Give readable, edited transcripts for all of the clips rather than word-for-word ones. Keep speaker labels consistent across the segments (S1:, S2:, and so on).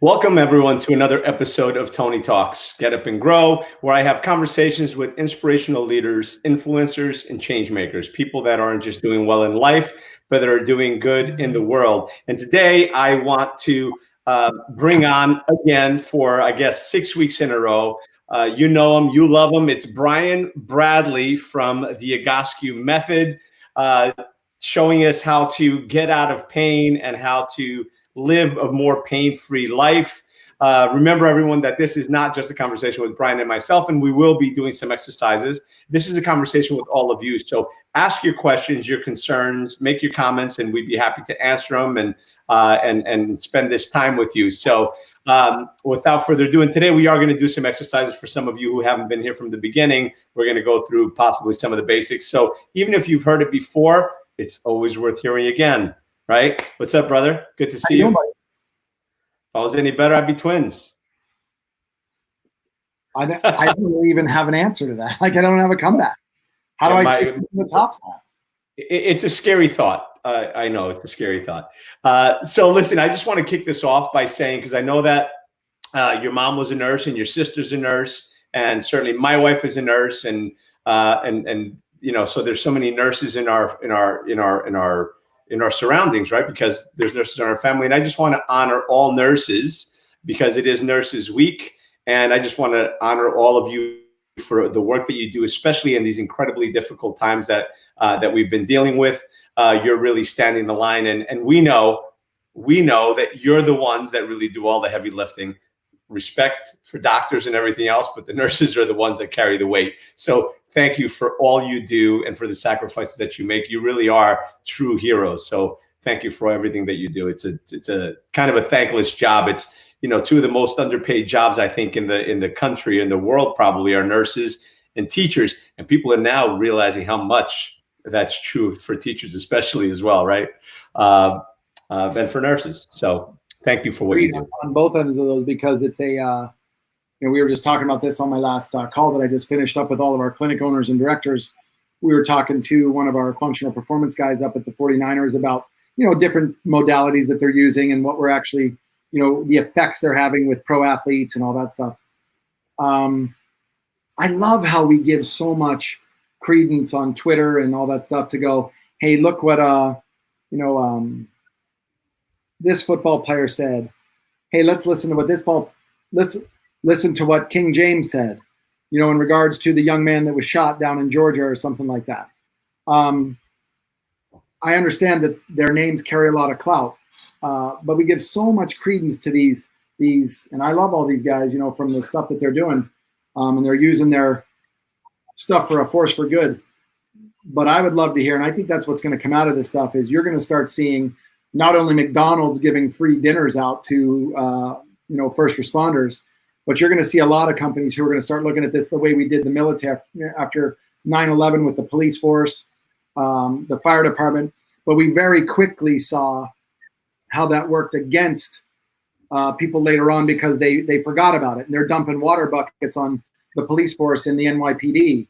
S1: Welcome, everyone, to another episode of Tony Talks, Get Up and Grow, where I have conversations with inspirational leaders, influencers, and change makers, people that aren't just doing well in life, but that are doing good in the world. And today I want to bring on again for, I guess, 6 weeks in a row. You know him, you love him. It's Brian Bradley from the Egoscue method, showing us how to get out of pain and how to live a more pain-free life. Remember, everyone, that this is not just a conversation with Brian and myself, and we will be doing some exercises. This is a conversation with all of you. So ask your questions, your concerns, make your comments, and we'd be happy to answer them and spend this time with you. So without further ado, and today we are going to do some exercises for some of you who haven't been here from the beginning. We're going to go through possibly some of the basics. So even if you've heard it before, it's always worth hearing again. Right? What's up, brother? Good to see you. If I was any better, I'd be twins.
S2: I don't even have an answer to that. Like, I don't have a comeback. How do I get to the top spot?
S1: It's a scary thought. I know it's a scary thought. So listen, I just want to kick this off by saying, because I know that your mom was a nurse and your sister's a nurse, and certainly my wife is a nurse, and you know, so there's so many nurses in our surroundings, right? Because there's nurses in our family. And I just want to honor all nurses because it is Nurses Week. And I just want to honor all of you for the work that you do, especially in these incredibly difficult times that we've been dealing with. You're really standing the line. And we know that you're the ones that really do all the heavy lifting. Respect for doctors and everything else, but the nurses are the ones that carry the weight. So thank you for all you do and for the sacrifices that you make. You really are true heroes. So thank you for everything that you do. It's a kind of a thankless job. It's, you know, two of the most underpaid jobs, I think, in the country, in the world, probably, are nurses and teachers. And people are now realizing how much that's true for teachers, especially, as well, right? And for nurses. So thank you for what you do.
S2: On both ends of those, because it's a, you know, we were just talking about this on my last call that I just finished up with all of our clinic owners and directors. We were talking to one of our functional performance guys up at the 49ers about, you know, different modalities that they're using and what we're actually, you know, the effects they're having with pro athletes and all that stuff. I love how we give so much credence on Twitter and all that stuff to go, hey, look what, you know, this football player said. Hey, let's listen to what listen to what King James said, you know, in regards to the young man that was shot down in Georgia or something like that. I understand that their names carry a lot of clout, but we give so much credence to these, and I love all these guys, you know, from the stuff that they're doing, and they're using their stuff for a force for good. But I would love to hear, and I think that's what's going to come out of this stuff, is you're going to start seeing not only McDonald's giving free dinners out to, you know, first responders, but you're going to see a lot of companies who are going to start looking at this the way we did the military after 9/11 with the police force, the fire department. But we very quickly saw how that worked against people later on, because they forgot about it. And they're dumping water buckets on the police force in the NYPD.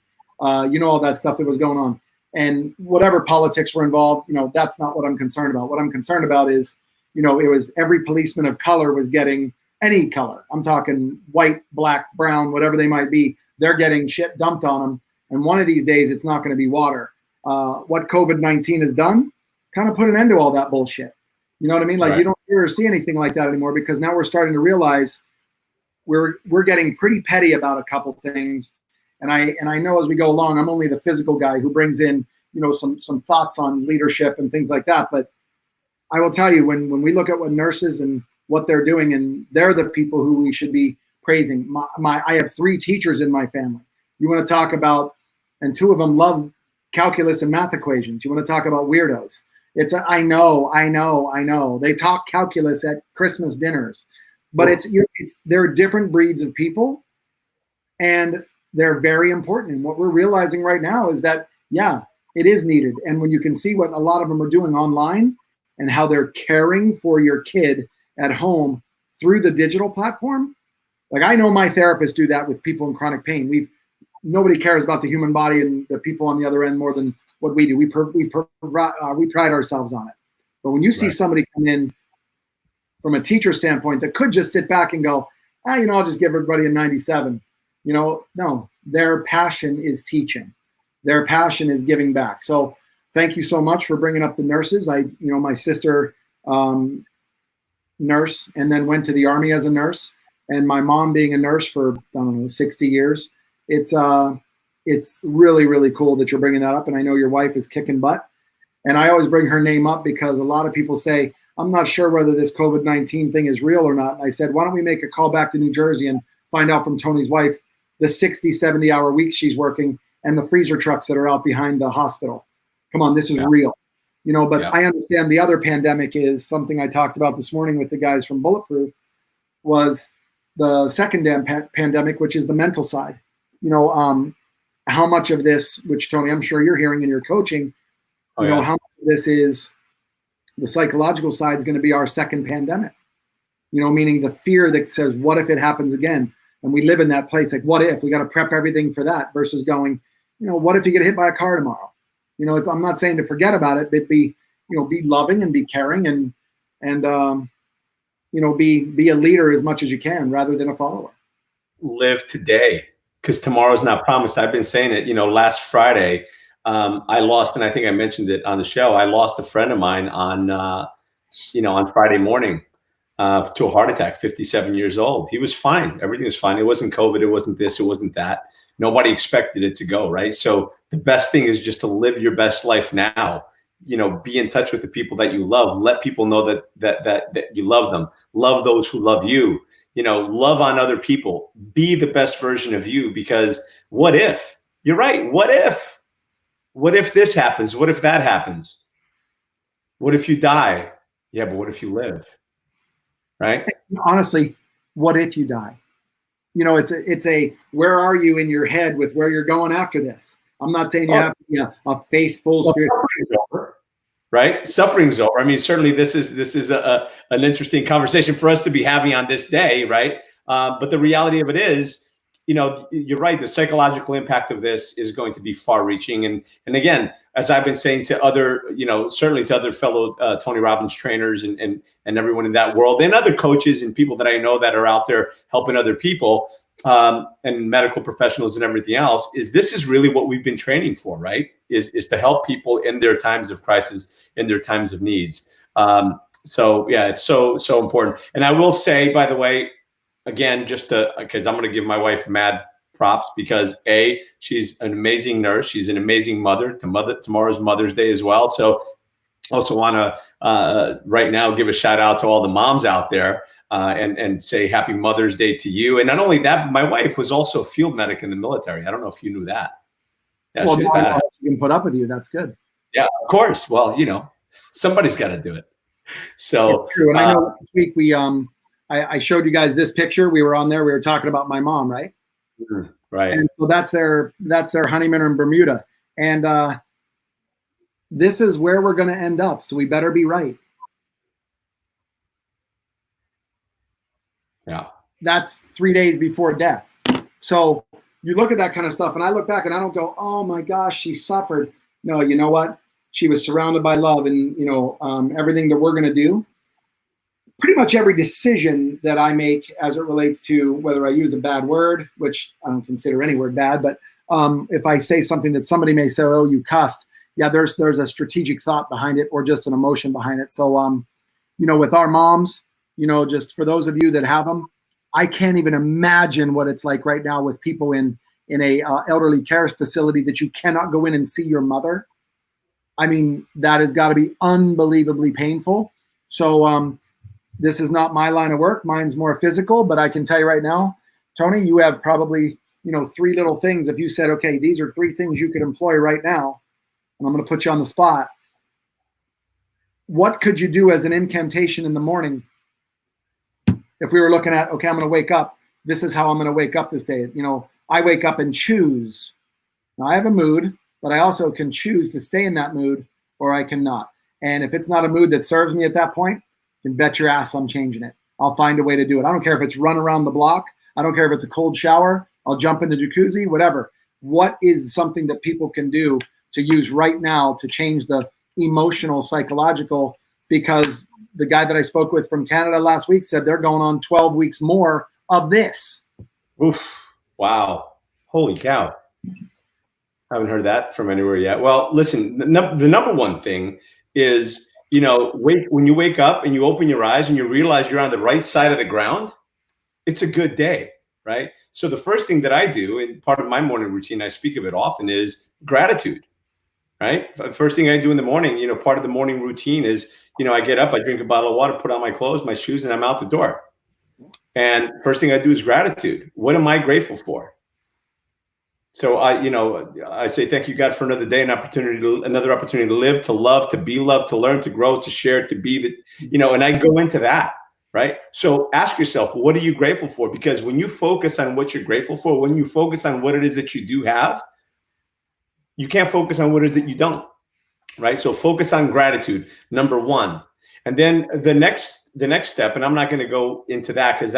S2: You know, all that stuff that was going on. And whatever politics were involved, you know, that's not what I'm concerned about. What I'm concerned about is, you know, it was every policeman of color was getting any color. I'm talking white, black, brown, whatever they might be. They're getting shit dumped on them. And one of these days, it's not going to be water. What COVID-19 has done, kind of put an end to all that bullshit. You know what I mean? Like, right. You don't hear or see anything like that anymore, because now we're starting to realize we're getting pretty petty about a couple things. And I know as we go along, I'm only the physical guy who brings in, you know, some thoughts on leadership and things like that. But I will tell you, when we look at what nurses and what they're doing, and they're the people who we should be praising. I have 3 teachers in my family. You want to talk about, and 2 of them love calculus and math equations. You want to talk about weirdos. I know. They talk calculus at Christmas dinners, but they're different breeds of people, and they're very important. And what we're realizing right now is that, yeah, it is needed. And when you can see what a lot of them are doing online and how they're caring for your kid at home through the digital platform, like, I know my therapists do that with people in chronic pain. Nobody cares about the human body and the people on the other end more than what we do. We pride ourselves on it. But when you see somebody come in from a teacher standpoint that could just sit back and go, I'll just give everybody a 97. No, their passion is teaching. Their passion is giving back. So thank you so much for bringing up the nurses. My sister, nurse, and then went to the Army as a nurse, and my mom being a nurse for, 60 years. It's really, really cool that you're bringing that up. And I know your wife is kicking butt. And I always bring her name up because a lot of people say, I'm not sure whether this COVID-19 thing is real or not. And I said, why don't we make a call back to New Jersey and find out from Tony's wife the 60, 70-hour weeks she's working and the freezer trucks that are out behind the hospital. Come on, this is real. But I understand the other pandemic is something I talked about this morning with the guys from Bulletproof, was the second pandemic, which is the mental side. How much of this, which Tony, I'm sure you're hearing in your coaching, how much of this is the psychological side is going to be our second pandemic, meaning the fear that says, what if it happens again? And we live in that place, like, what if? We got to prep everything for that versus going, what if you get hit by a car tomorrow? I'm not saying to forget about it, but be loving and be caring and be a leader as much as you can rather than a follower.
S1: Live today, because tomorrow's not promised. I've been saying it, last Friday, I lost, and I think I mentioned it on the show, I lost a friend of mine on Friday morning to a heart attack, 57 years old. He was fine. Everything was fine. It wasn't COVID. It wasn't this. It wasn't that. Nobody expected it to go, right? So the best thing is just to live your best life now. Be in touch with the people that you love. Let people know that you love them. Love those who love you. Love on other people. Be the best version of you, because what if? You're right. What if? What if this happens? What if that happens? What if you die? Yeah, but what if you live? Right?
S2: Honestly, what if you die? It's a where are you in your head with where you're going after this? I'm not saying you have to be a faithful spirit.
S1: Right? Suffering's over. I mean, certainly this is an interesting conversation for us to be having on this day, right? But the reality of it is, you're right. The psychological impact of this is going to be far-reaching. And again, as I've been saying to other, certainly to other fellow Tony Robbins trainers and everyone in that world, and other coaches and people that I know that are out there helping other people, and medical professionals and everything else, this is really what we've been training for, right? Is to help people in their times of crisis, in their times of needs. So yeah, it's so important. And I will say, by the way, again, just because I'm going to give my wife mad props, because she's an amazing nurse. She's an amazing mother. Tomorrow's Mother's Day as well. So also want to right now give a shout out to all the moms out there and say happy Mother's Day to you. And not only that, my wife was also a field medic in the military. I don't know if you knew that. Yeah,
S2: well, she's bad. She can put up with you. That's good.
S1: Yeah, of course. Well, somebody's got to do it. So
S2: true. And I know this week I showed you guys this picture. We were on there. We were talking about my mom, right?
S1: Right.
S2: And so that's their honeymoon in Bermuda. And this is where we're going to end up. So we better be right.
S1: Yeah.
S2: That's 3 days before death. So you look at that kind of stuff, and I look back and I don't go, oh my gosh, she suffered. No, you know what? She was surrounded by love, and everything that we're going to do. Pretty much every decision that I make as it relates to whether I use a bad word, which I don't consider any word bad, but if I say something that somebody may say, oh, you cussed. Yeah, there's a strategic thought behind it or just an emotion behind it. So, with our moms, just for those of you that have them, I can't even imagine what it's like right now with people in a elderly care facility that you cannot go in and see your mother. I mean, that has got to be unbelievably painful. So, this is not my line of work. Mine's more physical, but I can tell you right now, Tony, you have probably, 3 little things. If you said, okay, these are 3 things you could employ right now, and I'm going to put you on the spot. What could you do as an incantation in the morning? If we were looking at, okay, I'm going to wake up. This is how I'm going to wake up this day. I wake up and choose. Now I have a mood, but I also can choose to stay in that mood or I cannot. And if it's not a mood that serves me at that point, then bet your ass I'm changing it. I'll find a way to do it. I don't care if it's run around the block. I don't care if it's a cold shower. I'll jump in the jacuzzi, whatever. What is something that people can do to use right now to change the emotional, psychological because the guy that I spoke with from Canada last week said they're going on 12 weeks more of this.
S1: Oof. Wow. Holy cow. Haven't heard that from anywhere yet. Well, listen, the number one thing is, when you wake up and you open your eyes and you realize you're on the right side of the ground, it's a good day, right? So the first thing that I do, and part of my morning routine, I speak of it often, is gratitude, right? First thing I do in the morning, part of the morning routine is, I get up, I drink a bottle of water, put on my clothes, my shoes, and I'm out the door. And first thing I do is gratitude. What am I grateful for? So I say, thank you, God, for another day, another opportunity to live, to love, to be loved, to learn, to grow, to share, to be and I go into that, right? So ask yourself, what are you grateful for? Because when you focus on what you're grateful for, when you focus on what it is that you do have, you can't focus on what it is that you don't, right? So focus on gratitude, number one. And then the next step, and I'm not going to go into that because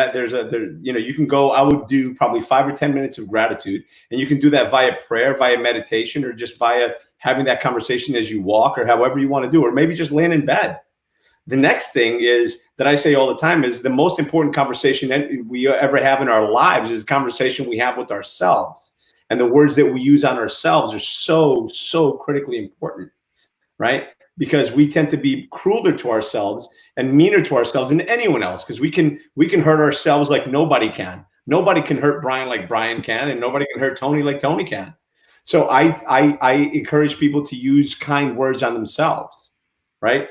S1: you can go, I would do probably 5 or 10 minutes of gratitude, and you can do that via prayer, via meditation, or just via having that conversation as you walk, or however you want to do, or maybe just laying in bed. The next thing is that I say all the time is the most important conversation that we ever have in our lives is the conversation we have with ourselves. And the words that we use on ourselves are so, so critically important, right? Because we tend to be crueler to ourselves and meaner to ourselves than anyone else, because we can hurt ourselves like nobody can. Nobody can hurt Brian like Brian can, and nobody can hurt Tony like Tony can. So I encourage people to use kind words on themselves, right?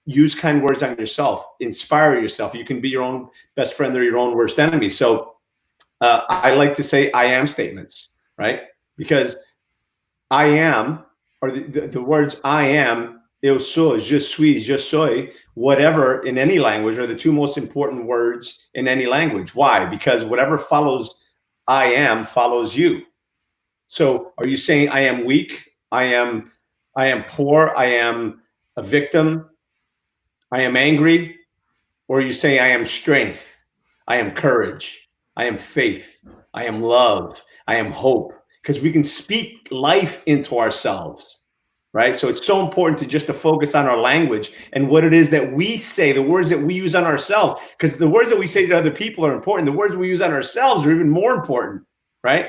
S1: Use kind words on yourself. Inspire yourself. You can be your own best friend or your own worst enemy. So I like to say I am statements, right? Because I am, or the words I am, eu sou, je suis, je soy, whatever in any language are the two most important words in any language. Why? Because whatever follows I am follows you. So are you saying I am weak? I am poor. I am a victim. I am angry. Or are you saying I am strength? I am courage. I am faith. I am love. I am hope. Because we can speak life into ourselves. Right. So it's so important to focus on our language and what it is that we say, the words that we use on ourselves, because the words that we say to other people are important. The words we use on ourselves are even more important. Right.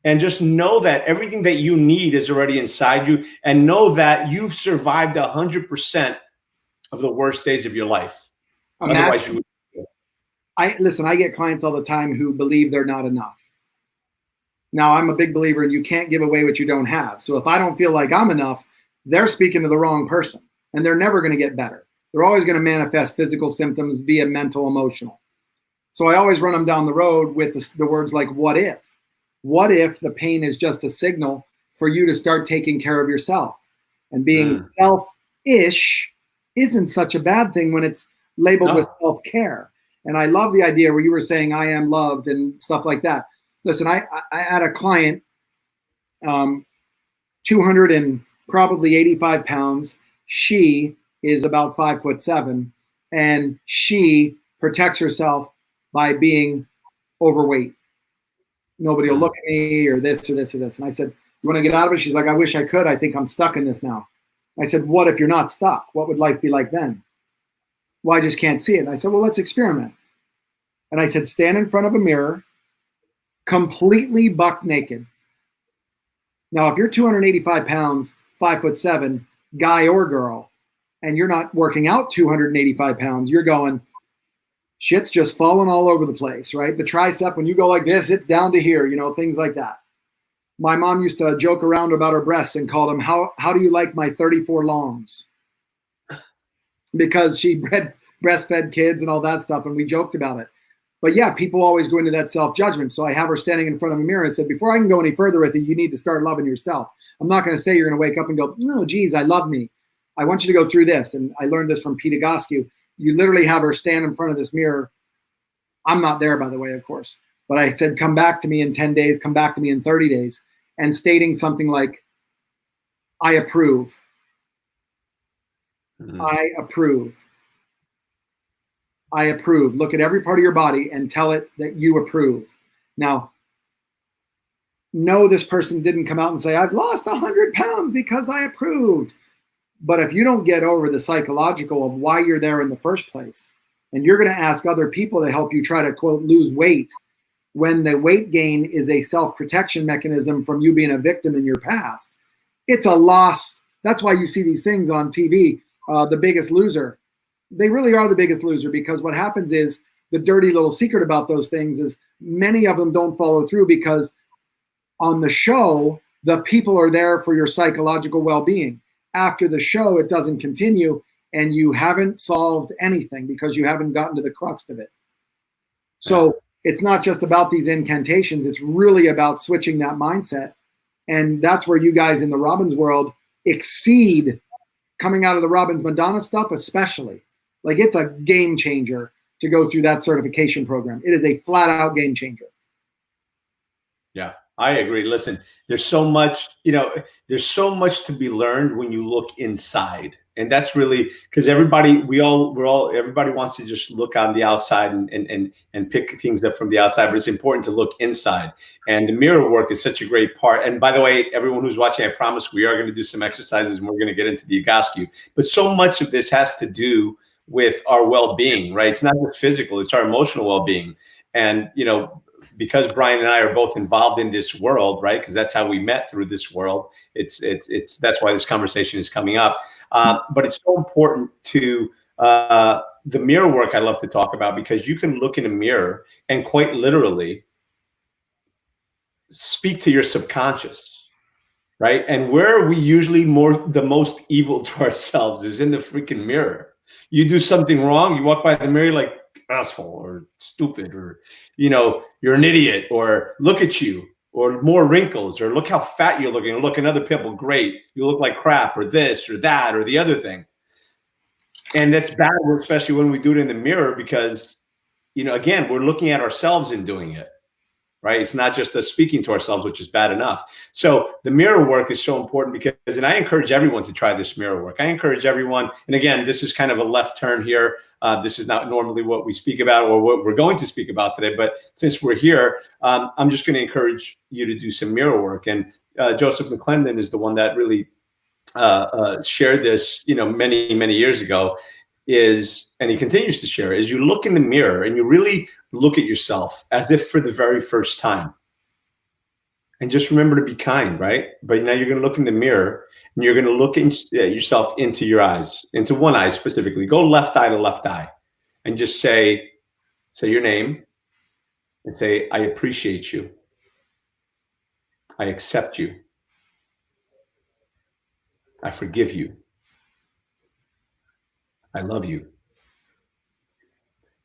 S1: And just know that everything that you need is already inside you, and know that you've survived 100% of the worst days of your life. Otherwise, you would.
S2: I get clients all the time who believe they're not enough. Now, I'm a big believer in you can't give away what you don't have. So if I don't feel like I'm enough, they're speaking to the wrong person, and they're never going to get better. They're always going to manifest physical symptoms via mental, emotional. So I always run them down the road with the words like, what if? What if the pain is just a signal for you to start taking care of yourself? And being selfish isn't such a bad thing when it's labeled with self-care. And I love the idea where you were saying, I am loved and stuff like that. Listen, I had a client, 200 and probably 85 pounds. She is about 5'7", and she protects herself by being overweight. Nobody will look at me, or this or this or this. And I said, you want to get out of it? She's like, I wish I could. I think I'm stuck in this now. I said, what if you're not stuck? What would life be like then? Well, I just can't see it. And I said, well, let's experiment. And I said, stand in front of a mirror, completely buck naked. Now, if you're 285 pounds, 5'7", guy or girl, and you're not working out 285 pounds, you're going, shit's just falling all over the place, right? The tricep, when you go like this, it's down to here, things like that. My mom used to joke around about her breasts and called them, how do you like my 34 longs? Because she breastfed kids and all that stuff, and we joked about it. But yeah, people always go into that self-judgment. So I have her standing in front of a mirror and said, before I can go any further with it, you need to start loving yourself. I'm not going to say you're going to wake up and go, no, geez, I love me. I want you to go through this. And I learned this from Egoscue. You literally have her stand in front of this mirror. I'm not there, by the way, of course. But I said, come back to me in 10 days, come back to me in 30 days. And stating something like, I approve. Mm-hmm. I approve. I approve. Look at every part of your body and tell it that you approve. Now, no, this person didn't come out and say, I've lost 100 pounds because I approved. But if you don't get over the psychological of why you're there in the first place, and you're going to ask other people to help you try to, quote, lose weight, when the weight gain is a self-protection mechanism from you being a victim in your past, it's a loss. That's why you see these things on TV, The Biggest Loser. They really are the biggest loser, because what happens is, the dirty little secret about those things is many of them don't follow through, because on the show, the people are there for your psychological well-being. After the show, it doesn't continue, and you haven't solved anything because you haven't gotten to the crux of it. So it's not just about these incantations. It's really about switching that mindset. And that's where you guys in the Robbins world exceed, coming out of the Robbins Madonna stuff especially. Like, it's a game changer to go through that certification program. It is a flat out game changer.
S1: Yeah, I agree. Listen, there's so much, there's so much to be learned when you look inside. And that's really because everybody wants to just look on the outside and pick things up from the outside, but it's important to look inside. And the mirror work is such a great part. And by the way, everyone who's watching, I promise we are going to do some exercises and we're going to get into the Egoscue. But so much of this has to do with our well-being, right? It's not just physical, it's our emotional well-being. And, because Brian and I are both involved in this world, right? Because that's how we met, through this world. It's that's why this conversation is coming up. But it's so important to the mirror work I love to talk about, because you can look in a mirror and quite literally speak to your subconscious, right? And where are we usually the most evil to ourselves is in the freaking mirror. You do something wrong, you walk by the mirror like, asshole, or stupid, or you're an idiot, or look at you, or more wrinkles, or look how fat you're looking, or look at other people, great, you look like crap, or this or that or the other thing. And that's bad, especially when we do it in the mirror, because again, we're looking at ourselves and doing it, right? It's not just us speaking to ourselves, which is bad enough. So the mirror work is so important, because, and I encourage everyone to try this mirror work. I encourage everyone, and again, this is kind of a left turn here. This is not normally what we speak about or what we're going to speak about today, but since we're here, I'm just going to encourage you to do some mirror work. And Joseph McClendon is the one that really shared this, many, many years ago, and he continues to share, is you look in the mirror and you really look at yourself as if for the very first time. And just remember to be kind, right? But now you're going to look in the mirror and you're going to look yourself into your eyes, into one eye specifically. Go left eye to left eye and just say your name and say, I appreciate you. I accept you. I forgive you. I love you.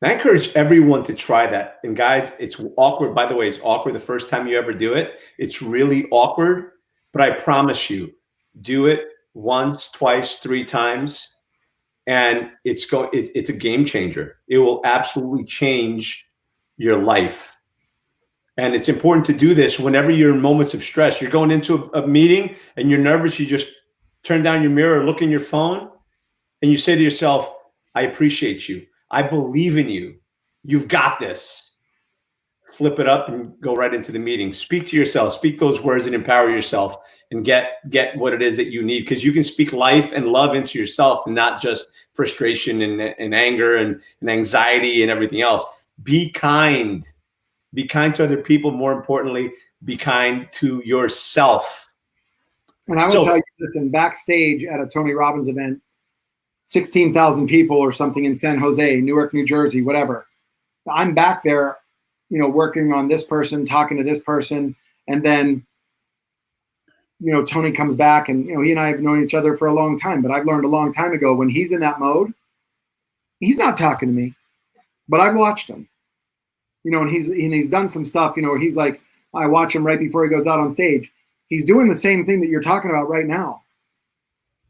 S1: I encourage everyone to try that. And guys, it's awkward. By the way, it's awkward the first time you ever do it. It's really awkward, but I promise you, do it once, twice, 3 times, and it's a game changer. It will absolutely change your life. And it's important to do this whenever you're in moments of stress. You're going into a meeting and you're nervous. You just turn down your mirror, look in your phone, and you say to yourself, I appreciate you. I believe in you. You've got this. Flip it up and go right into the meeting. Speak to yourself. Speak those words and empower yourself and get what it is that you need, because you can speak life and love into yourself and not just frustration and anger and anxiety and everything else. Be kind. Be kind to other people. More importantly, be kind to yourself.
S2: And I will tell you this, in backstage at a Tony Robbins event, 16,000 people or something in San Jose, Newark, New Jersey, whatever. I'm back there, working on this person, talking to this person. And then, Tony comes back and, he and I have known each other for a long time, but I've learned a long time ago, when he's in that mode, he's not talking to me, but I've watched him, and he's done some stuff, where he's like, I watch him right before he goes out on stage. He's doing the same thing that you're talking about right now.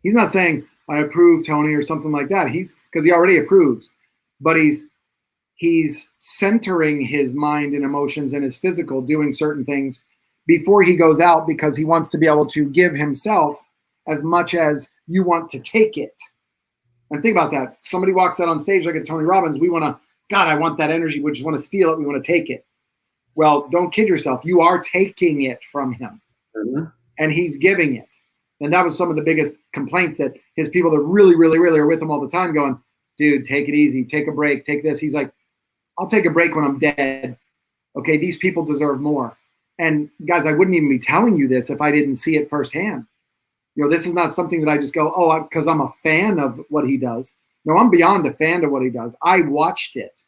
S2: He's not saying, I approve, Tony, or something like that. Because he already approves, but he's centering his mind and emotions and his physical, doing certain things before he goes out, because he wants to be able to give himself as much as you want to take it. And think about that. Somebody walks out on stage like at Tony Robbins, we want to, God, I want that energy. We just want to steal it. We want to take it. Well, don't kid yourself. You are taking it from him, and he's giving it. And that was some of the biggest complaints, that his people that really, really, really are with him all the time going, dude, take it easy, take a break, take this. He's like, I'll take a break when I'm dead. Okay, these people deserve more. And guys, I wouldn't even be telling you this if I didn't see it firsthand. You know, this is not something that I just go, oh, because I'm a fan of what he does. No, I'm beyond a fan of what he does. I watched it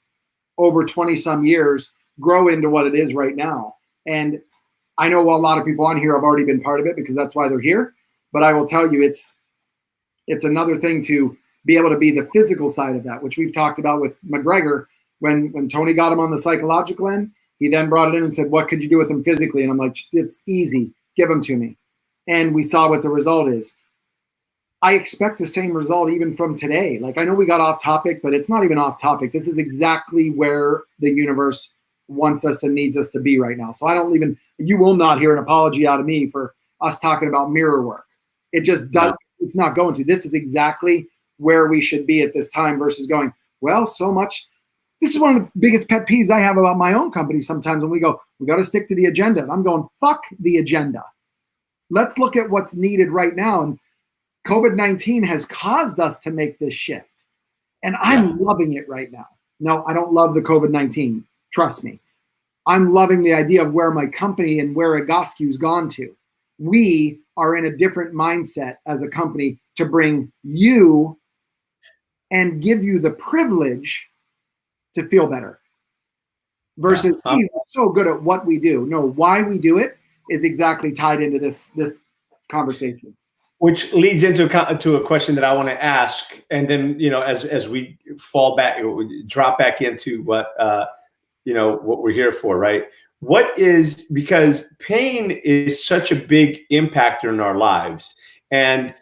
S2: over 20 some years grow into what it is right now. And I know a lot of people on here have already been part of it because that's why they're here. But I will tell you, it's another thing to be able to be the physical side of that, which we've talked about with McGregor. When Tony got him on the psychological end, he then brought it in and said, what could you do with him physically? And I'm like, it's easy. Give him to me. And we saw what the result is. I expect the same result even from today. Like, I know we got off topic, but it's not even off topic. This is exactly where the universe wants us and needs us to be right now. So you will not hear an apology out of me for us talking about mirror work. It just does. No. It's not going to. This is exactly where we should be at this time versus going, well, so much. This is one of the biggest pet peeves I have about my own company sometimes when we go, we got to stick to the agenda. And I'm going, fuck the agenda. Let's look at what's needed right now. And COVID-19 has caused us to make this shift. And I'm loving it right now. No, I don't love the COVID-19. Trust me. I'm loving the idea of where my company and where Egoscue's gone to. We are in a different mindset as a company to bring you and give you the privilege to feel better versus we're so good at what we do. No, why we do it is exactly tied into this conversation.
S1: Which leads into a question that I want to ask, and then as we fall back, drop back into what what we're here for, right? Because pain is such a big impactor in our lives, and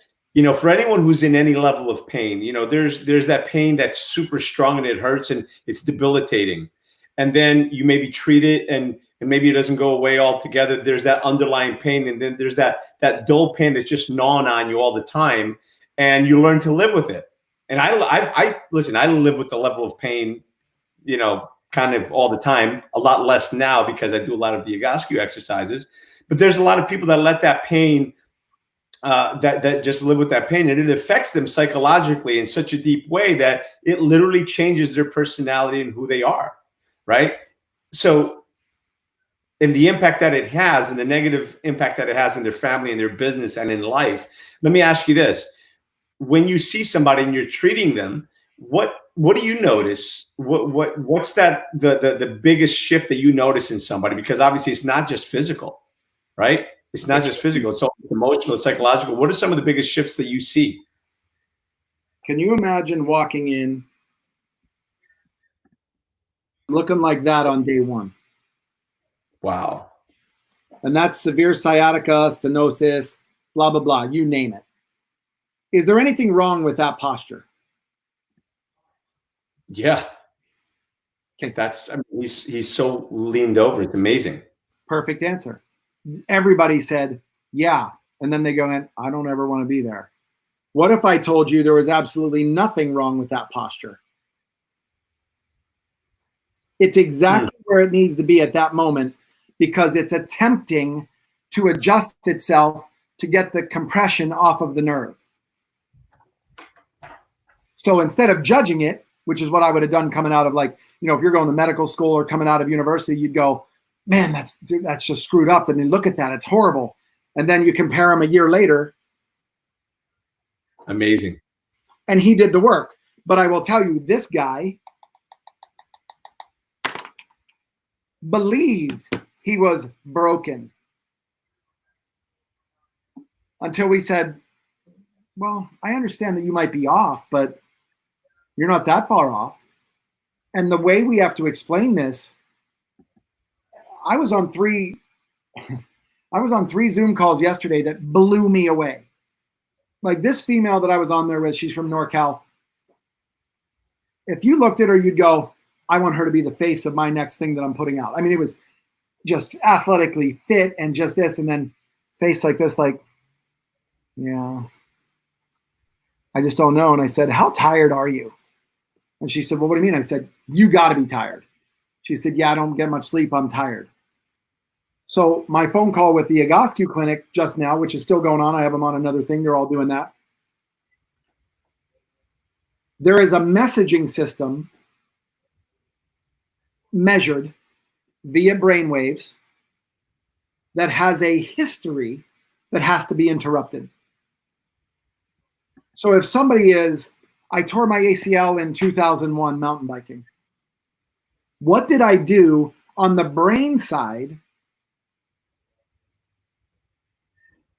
S1: for anyone who's in any level of pain, there's that pain that's super strong and it hurts and it's debilitating, and then you maybe treat it and maybe it doesn't go away altogether. There's that underlying pain, and then there's that dull pain that's just gnawing on you all the time, and you learn to live with it. And I listen, I live with the level of pain, kind of all the time, a lot less now because I do a lot of the Egoscue exercises. But there's a lot of people that let that pain, that just live with that pain, and it affects them psychologically in such a deep way that it literally changes their personality and who they are, right? So, and the impact that it has and the negative impact that it has in their family and their business and in life. Let me ask you this. When you see somebody and you're treating them, what do you notice? What's the biggest shift that you notice in somebody? Because obviously it's not just physical, right? It's not just physical. It's also emotional, psychological. What are some of the biggest shifts that you see?
S2: Can you imagine walking in looking like that on day one?
S1: Wow.
S2: And that's severe sciatica, stenosis, blah, blah, blah, you name it. Is there anything wrong with that posture?
S1: Yeah. Okay. He's so leaned over. It's amazing.
S2: Perfect answer. Everybody said, yeah. And then they go in, I don't ever want to be there. What if I told you there was absolutely nothing wrong with that posture? It's exactly where it needs to be at that moment, because it's attempting to adjust itself to get the compression off of the nerve. So instead of judging it, which is what I would have done coming out of, like, if you're going to medical school or coming out of university, you'd go, man, that's just screwed up. I mean, look at that. It's horrible. And then you compare them a year later.
S1: Amazing.
S2: And he did the work. But I will tell you, this guy believed he was broken until we said, well, I understand that you might be off, but you're not that far off. And the way we have to explain this, I was on three Zoom calls yesterday that blew me away. Like this female that I was on there with, she's from NorCal. If you looked at her, you'd go, I want her to be the face of my next thing that I'm putting out. I mean, it was just athletically fit and just this, and then face like this, like, yeah, I just don't know. And I said, how tired are you? And she said, well, what do you mean? I said, you got to be tired. She said, yeah, I don't get much sleep. I'm tired. So my phone call with the Egoscue clinic just now, which is still going on, I have them on another thing. They're all doing that. There is a messaging system measured via brainwaves that has a history that has to be interrupted. So if somebody I tore my ACL in 2001 mountain biking. What did I do on the brain side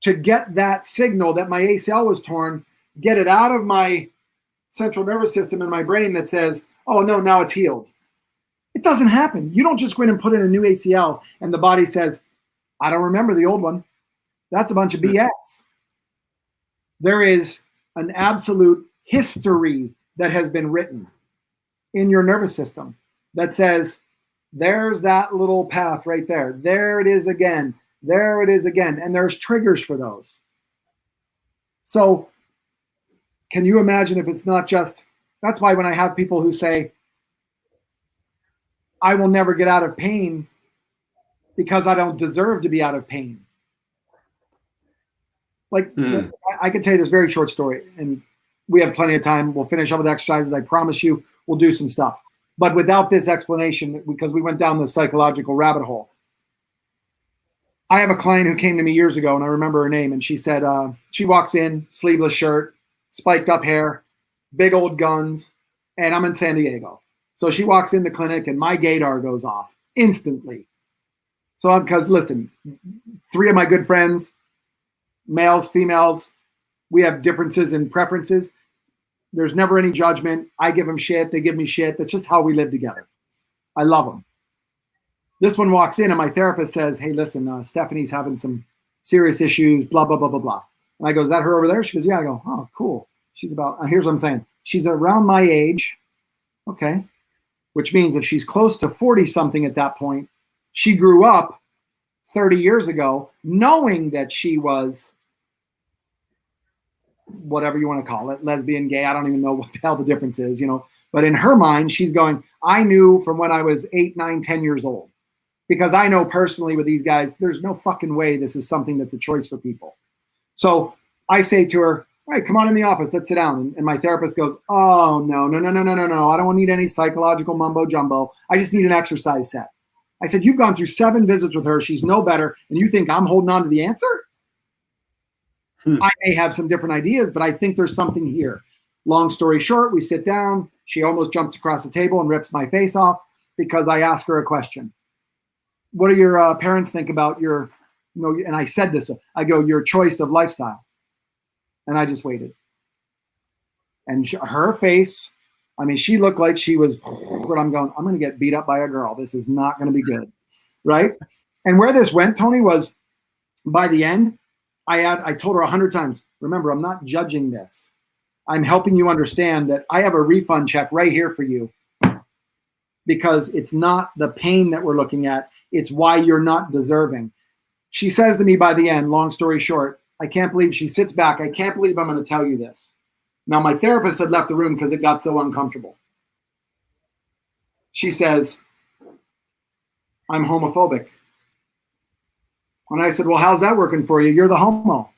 S2: to get that signal that my ACL was torn, get it out of my central nervous system in my brain that says, oh no, now it's healed? It doesn't happen. You don't just go in and put in a new ACL and the body says, I don't remember the old one. That's a bunch of BS. There is an absolute history that has been written in your nervous system that says, there's that little path right there. There it is again. There it is again. And there's triggers for those. So can you imagine if it's not just, that's why when I have people who say, I will never get out of pain because I don't deserve to be out of pain. Like, I could tell you this very short story, and we have plenty of time. We'll finish up with exercises. I promise you, we'll do some stuff. But without this explanation, because we went down the psychological rabbit hole. I have a client who came to me years ago, and I remember her name, and she said, she walks in, sleeveless shirt, spiked up hair, big old guns, and I'm in San Diego. So she walks in the clinic, and my gaydar goes off instantly. So because listen, 3 of my good friends, males, females, we have differences in preferences. There's never any judgment. I give them shit. They give me shit. That's just how we live together. I love them. This one walks in and my therapist says, hey, listen, Stephanie's having some serious issues, blah, blah, blah, blah, blah. And I go, is that her over there? She goes, yeah. I go, oh, cool. She's about, here's what I'm saying. She's around my age. Okay. Which means if she's close to 40 something at that point, she grew up 30 years ago, knowing that she was whatever you want to call it, lesbian, gay, I don't even know what the hell the difference is, you know, but in her mind, she's going, I knew from when I was 8, 9, 10 years old, because I know personally with these guys, there's no fucking way this is something that's a choice for people. So I say to her, all right, come on in the office, let's sit down. And my therapist goes, oh, no. I don't need any psychological mumbo jumbo. I just need an exercise set. I said, you've gone through 7 visits with her. She's no better. And you think I'm holding on to the answer? I may have some different ideas, but I think there's something here. Long story short, we sit down. She almost jumps across the table and rips my face off because I ask her a question. What do your parents think about your, you know, and I said this, I go, your choice of lifestyle. And I just waited. And her face, I mean, she looked like she was, what I'm going to get beat up by a girl. This is not going to be good. Right? And where this went, Tony, was by the end, I told her 100 times, remember, I'm not judging this. I'm helping you understand that I have a refund check right here for you because it's not the pain that we're looking at. It's why you're not deserving. She says to me by the end, long story short, I can't believe, she sits back, I can't believe I'm going to tell you this. Now, my therapist had left the room because it got so uncomfortable. She says, I'm homophobic. And I said, well, how's that working for you? You're the homo.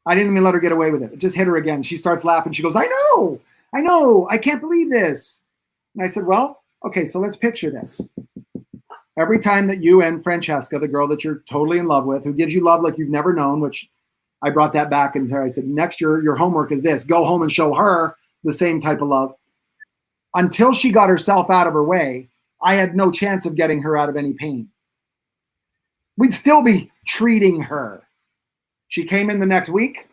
S2: I didn't even let her get away with it. It just hit her again. She starts laughing. She goes, I know. I can't believe this. And I said, well, okay, so let's picture this. Every time that you and Francesca, the girl that you're totally in love with, who gives you love like you've never known, which I brought that back and I said, next year, your homework is this. Go home and show her the same type of love. Until she got herself out of her way, I had no chance of getting her out of any pain. We'd still be treating her. She came in the next week,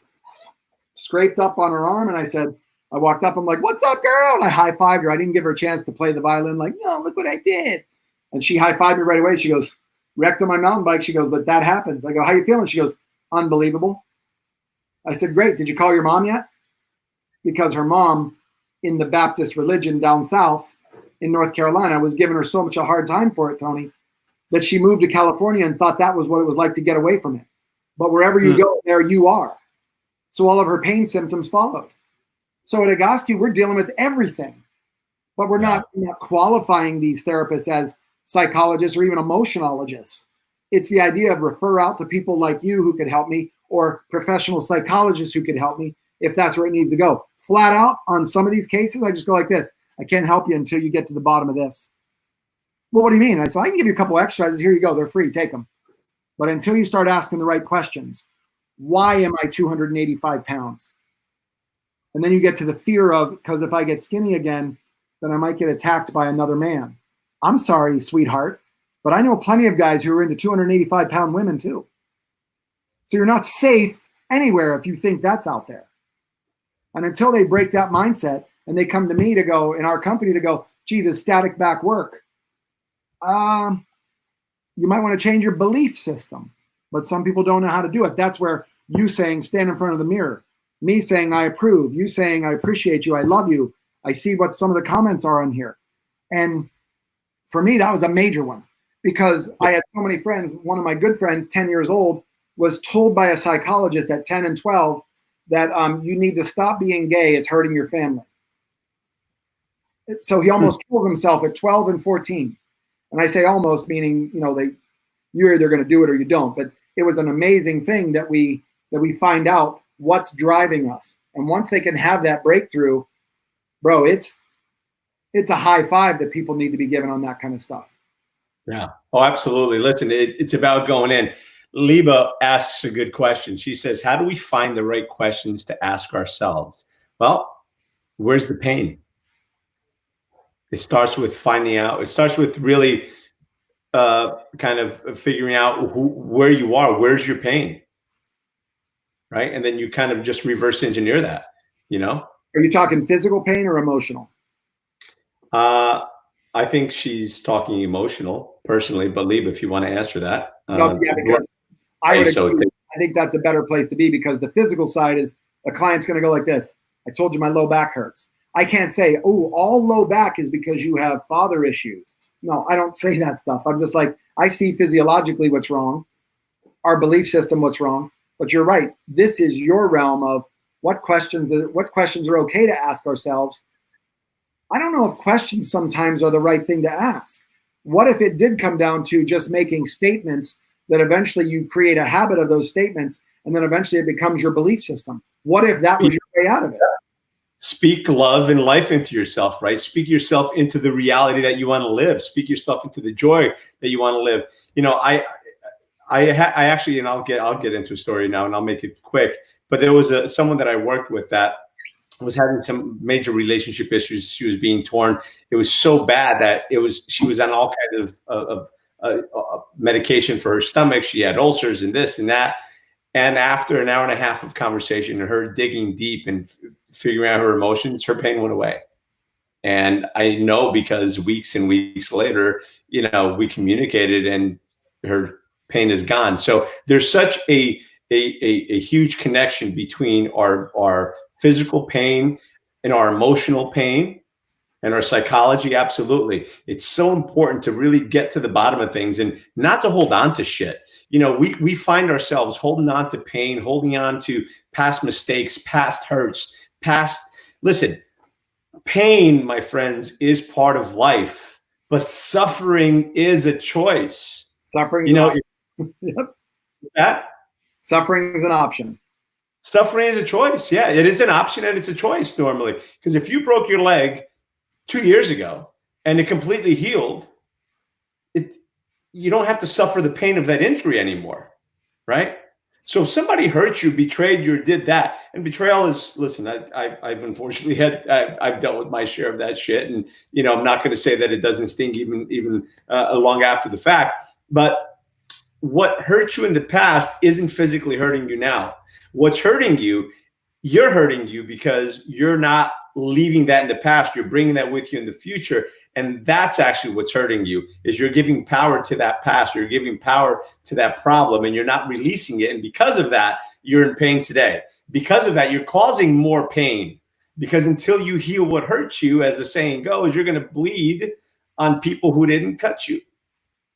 S2: scraped up on her arm, and I walked up, I'm like, what's up, girl? And I high-fived her. I didn't give her a chance to play the violin, like, no, look what I did. And she high-fived me right away. She goes, wrecked on my mountain bike. She goes, but that happens. I go, how you feeling? She goes, unbelievable. I said, great. Did you call your mom yet? Because her mom in the Baptist religion down south in North Carolina was giving her so much a hard time for it, Tony, that she moved to California and thought that was what it was like to get away from it. But wherever you go, there you are. So all of her pain symptoms followed. So at Egoscue, we're dealing with everything. But we're not qualifying these therapists as psychologists or even emotionologists. It's the idea of refer out to people like you who could help me, or professional psychologists who could help me if that's where it needs to go. Flat out on some of these cases, I just go like this. I can't help you until you get to the bottom of this. Well, what do you mean? I said, I can give you a couple exercises. Here you go. They're free. Take them. But until you start asking the right questions, why am I 285 pounds? And then you get to the fear of, because if I get skinny again, then I might get attacked by another man. I'm sorry, sweetheart, but I know plenty of guys who are into 285-pound women too. So you're not safe anywhere if you think that's out there. And until they break that mindset and they come to me to go, in our company to go, gee, does static back work? You might want to change your belief system, but some people don't know how to do it. That's where you saying, stand in front of the mirror, me saying, I approve, you saying, I appreciate you, I love you, I see what some of the comments are on here. And for me, that was a major one, because I had so many friends. One of my good friends, 10 years old, was told by a psychologist at 10 and 12 that you need to stop being gay, it's hurting your family. So he almost killed himself at 12 and 14. And I say almost, meaning, you're either going to do it or you don't. But it was an amazing thing that we find out what's driving us. And once they can have that breakthrough, bro, it's a high five that people need to be given on that kind of stuff.
S1: Yeah. Oh, absolutely. Listen, it's about going in. Liba asks a good question. She says, how do we find the right questions to ask ourselves? Well, where's the pain? It starts with finding out. It starts with really kind of figuring out where you are. Where's your pain? Right. And then you kind of just reverse engineer that, Are
S2: you talking physical pain or emotional?
S1: I think she's talking emotional personally, but Liba, if you want to answer that.
S2: No, yeah, because I think that's a better place to be, because the physical side is a client's going to go like this. I told you my low back hurts. I can't say, oh, all low back is because you have father issues. No, I don't say that stuff. I'm just like, I see physiologically what's wrong, our belief system what's wrong. But you're right. This is your realm of what questions are okay to ask ourselves. I don't know if questions sometimes are the right thing to ask. What if it did come down to just making statements that eventually you create a habit of those statements, and then eventually it becomes your belief system? What if that was your way out of it?
S1: Speak love and life into yourself, right? Speak yourself into the reality that you want to live. Speak yourself into the joy that you want to live. I actually, and I'll get into a story now, and I'll make it quick. But there was someone that I worked with that was having some major relationship issues. She was being torn. It was so bad that she was on all kinds of medication for her stomach. She had ulcers and this and that. And after an hour and a half of conversation and her digging deep and figuring out her emotions, her pain went away. And I know because weeks and weeks later, we communicated and her pain is gone. So there's such a huge connection between our physical pain and our emotional pain and our psychology. Absolutely. It's so important to really get to the bottom of things and not to hold on to shit. We find ourselves holding on to pain, holding on to past mistakes, past hurts, listen, pain, my friends, is part of life, but suffering is a choice.
S2: Suffering, yep.
S1: That
S2: suffering is an option.
S1: Suffering is a choice. Yeah, it is an option and it's a choice normally. Because if you broke your leg 2 years ago and it completely healed, you don't have to suffer the pain of that injury anymore, right? So if somebody hurt you, betrayed you, or did that, and betrayal is, listen, I've unfortunately I've dealt with my share of that shit, and I'm not going to say that it doesn't sting even long after the fact. But what hurt you in the past isn't physically hurting you now. What's hurting you, you're hurting you because you're not leaving that in the past. You're bringing that with you in the future. And that's actually what's hurting you, is you're giving power to that past. You're giving power to that problem and you're not releasing it. And because of that, you're in pain today. Because of that, you're causing more pain, because until you heal what hurts you, as the saying goes, you're going to bleed on people who didn't cut you,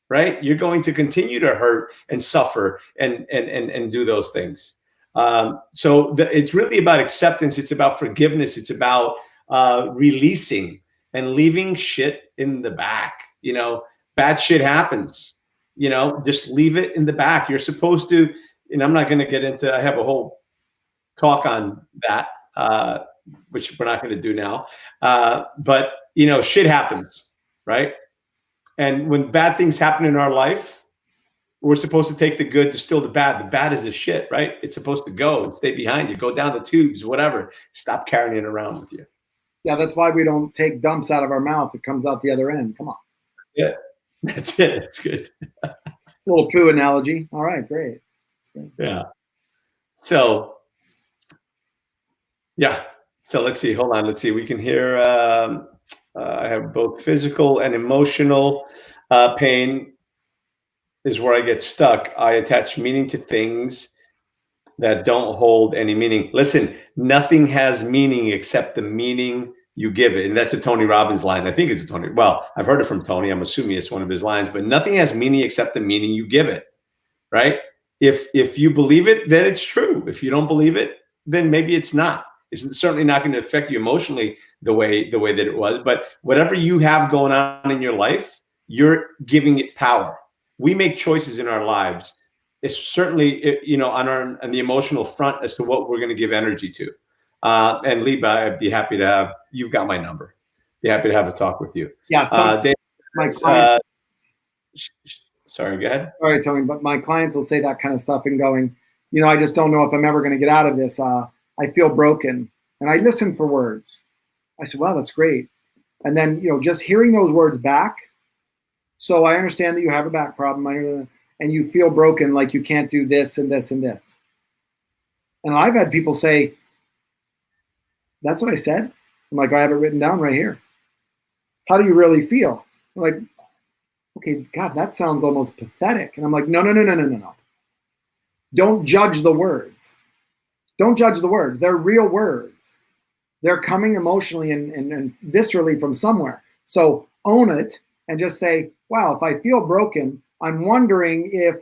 S1: right? You're going to continue to hurt and suffer and do those things. So it's really about acceptance. It's about forgiveness. It's about releasing and leaving shit in the back. Bad shit happens. just leave it in the back. You're supposed to, and I'm not going to get into, I have a whole talk on that, which we're not going to do now. But, shit happens, right? And when bad things happen in our life, we're supposed to take the good, distill the bad. The bad is the shit, right? It's supposed to go and stay behind you, go down the tubes, whatever. Stop carrying it around with you.
S2: Yeah, that's why we don't take dumps out of our mouth. It comes out the other end. Come on.
S1: Yeah, that's it. That's good.
S2: Little poo analogy. All right, great.
S1: Yeah. So, yeah. So let's see. Hold on. Let's see. We can hear. I have both physical and emotional pain is where I get stuck. I attach meaning to things that don't hold any meaning. Listen, nothing has meaning except the meaning you give it. And that's a Tony Robbins line. I think it's a Tony. Well, I've heard it from Tony. I'm assuming it's one of his lines, but nothing has meaning except the meaning you give it, right? If you believe it, then it's true. If you don't believe it, then maybe it's not. It's certainly not going to affect you emotionally the way that it was. But whatever you have going on in your life, you're giving it power. We make choices in our lives. It's certainly, on the emotional front as to what we're going to give energy to. And Liba, I'd be happy to have, you've got my number. Be happy to have a talk with you.
S2: Yeah.
S1: Dave,
S2: my client,
S1: sorry, go ahead.
S2: Sorry, Tony, but my clients will say that kind of stuff and going, I just don't know if I'm ever going to get out of this. I feel broken. And I listen for words. I said, wow, that's great. And then, just hearing those words back. So I understand that you have a back problem and you feel broken, like you can't do this and this and this. And I've had people say, that's what I said. I'm like, I have it written down right here. How do you really feel? I'm like, okay, God, that sounds almost pathetic. And I'm like, no. Don't judge the words. Don't judge the words. They're real words. They're coming emotionally and viscerally from somewhere. So own it and just say, wow, if I feel broken, I'm wondering if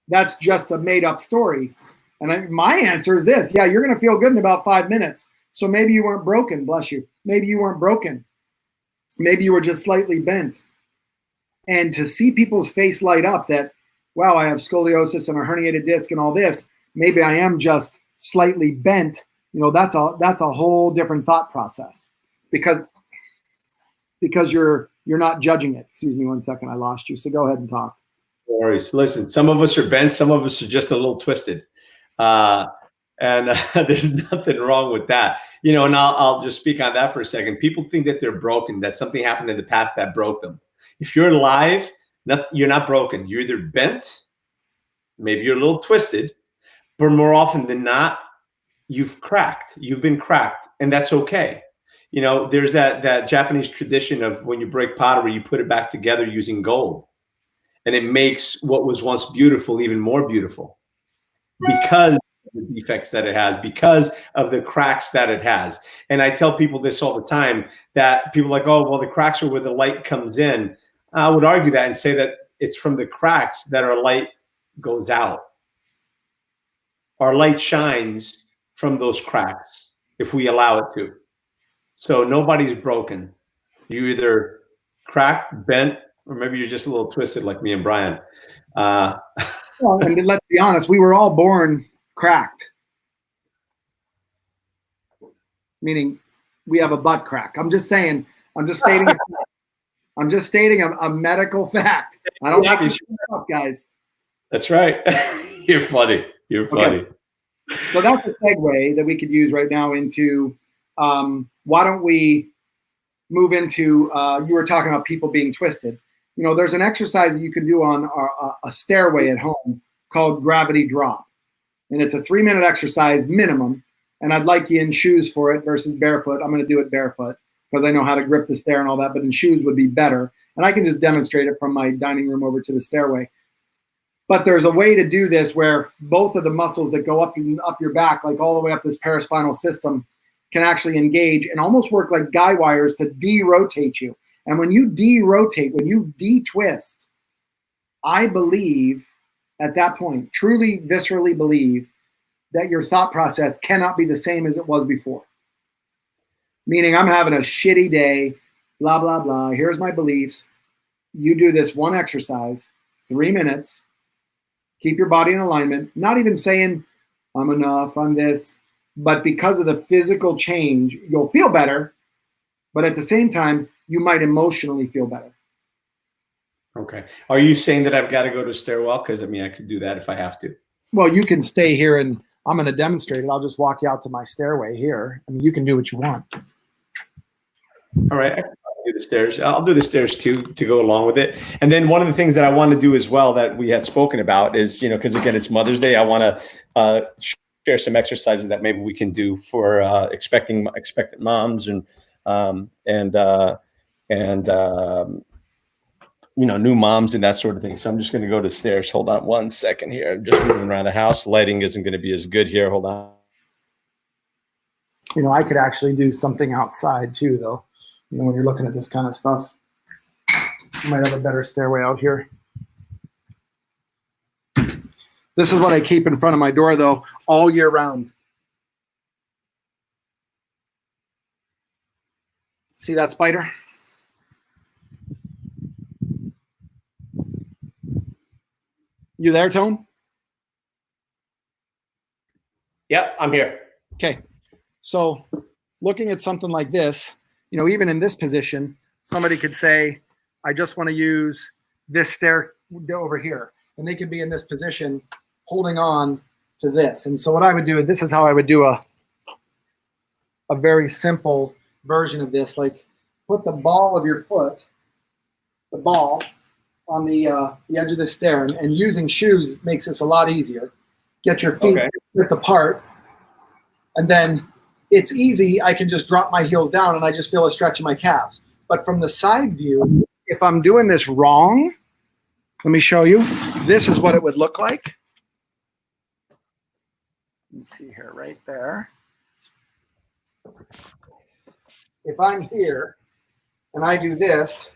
S2: that's just a made up story. And my answer is this. Yeah, you're going to feel good in about 5 minutes. So maybe you weren't broken, bless you. Maybe you weren't broken. Maybe you were just slightly bent. And to see people's face light up that, wow, I have scoliosis and a herniated disc and all this, maybe I am just slightly bent, that's a whole different thought process because you're not judging it. Excuse me 1 second, I lost you. So go ahead and talk.
S1: No worries. Listen, some of us are bent, some of us are just a little twisted. And there's nothing wrong with that. And I'll just speak on that for a second. People think that they're broken, that something happened in the past that broke them. If you're alive, you're not broken. You're either bent, maybe you're a little twisted, but more often than not, you've been cracked, and that's okay. There's that Japanese tradition of when you break pottery, you put it back together using gold, and it makes what was once beautiful even more beautiful because of the defects that it has, because of the cracks that it has. And I tell people this all the time, that people are like, oh, well, the cracks are where the light comes in. I would argue that and say that it's from the cracks that our light goes out. Our light shines from those cracks if we allow it to. So nobody's broken. You either cracked, bent, or maybe you're just a little twisted like me and Brian.
S2: Well, and let's be honest, we were all born cracked. Meaning we have a butt crack. I'm just stating a medical fact. I don't like to shut up, guys.
S1: That's right. You're funny. You're funny.
S2: Okay. So that's a segue that we could use right now into why don't we move into, you were talking about people being twisted. There's an exercise that you can do on a stairway at home called gravity drop. And it's a 3-minute exercise minimum. And I'd like you in shoes for it versus barefoot. I'm going to do it barefoot because I know how to grip the stair and all that, but in shoes would be better. And I can just demonstrate it from my dining room over to the stairway. But there's a way to do this where both of the muscles that go up your back, like all the way up this paraspinal system, can actually engage and almost work like guy wires to de-rotate you. And when you de-rotate, when you de-twist, I believe at that point, truly viscerally believe that your thought process cannot be the same as it was before. Meaning I'm having a shitty day, blah, blah, blah. Here's my beliefs. you do this one exercise, 3 minutes, keep your body in alignment, not even saying I'm enough, I'm this, but because of the physical change, you'll feel better, but at the same time, you might emotionally feel better.
S1: Okay. Are you saying that I've got to go to a stairwell? Because I mean, I could do that if I have to.
S2: Well, you can stay here and I'm going to demonstrate it. I'll just walk you out to my stairway here. I mean, you can do what you want.
S1: All right. I can do the stairs. I'll do the stairs too, to go along with it. And then one of the things that I want to do as well that we had spoken about is, because again, it's Mother's Day. I want to share some exercises that maybe we can do for expectant moms and new moms and that sort of thing. So I'm just going to go to stairs. Hold on one second here. I'm just moving around the house. Lighting isn't going to be as good here. Hold on.
S2: I could actually do something outside too, though. When you're looking at this kind of stuff, you might have a better stairway out here. This is what I keep in front of my door, though, all year round. See that spider? You there, Tone?
S1: Yep, I'm here.
S2: Okay. So looking at something like this, even in this position, somebody could say, I just want to use this stair over here. And they could be in this position holding on to this. And so what I would do, this is how I would do a very simple version of this. Like put the ball of your foot, the ball, on the edge of the stair. And using shoes makes this a lot easier. Get your feet width apart. And then it's easy. I can just drop my heels down and I just feel a stretch in my calves. But from the side view, if I'm doing this wrong, let me show you. This is what it would look like. Let's see here, right there. If I'm here and I do this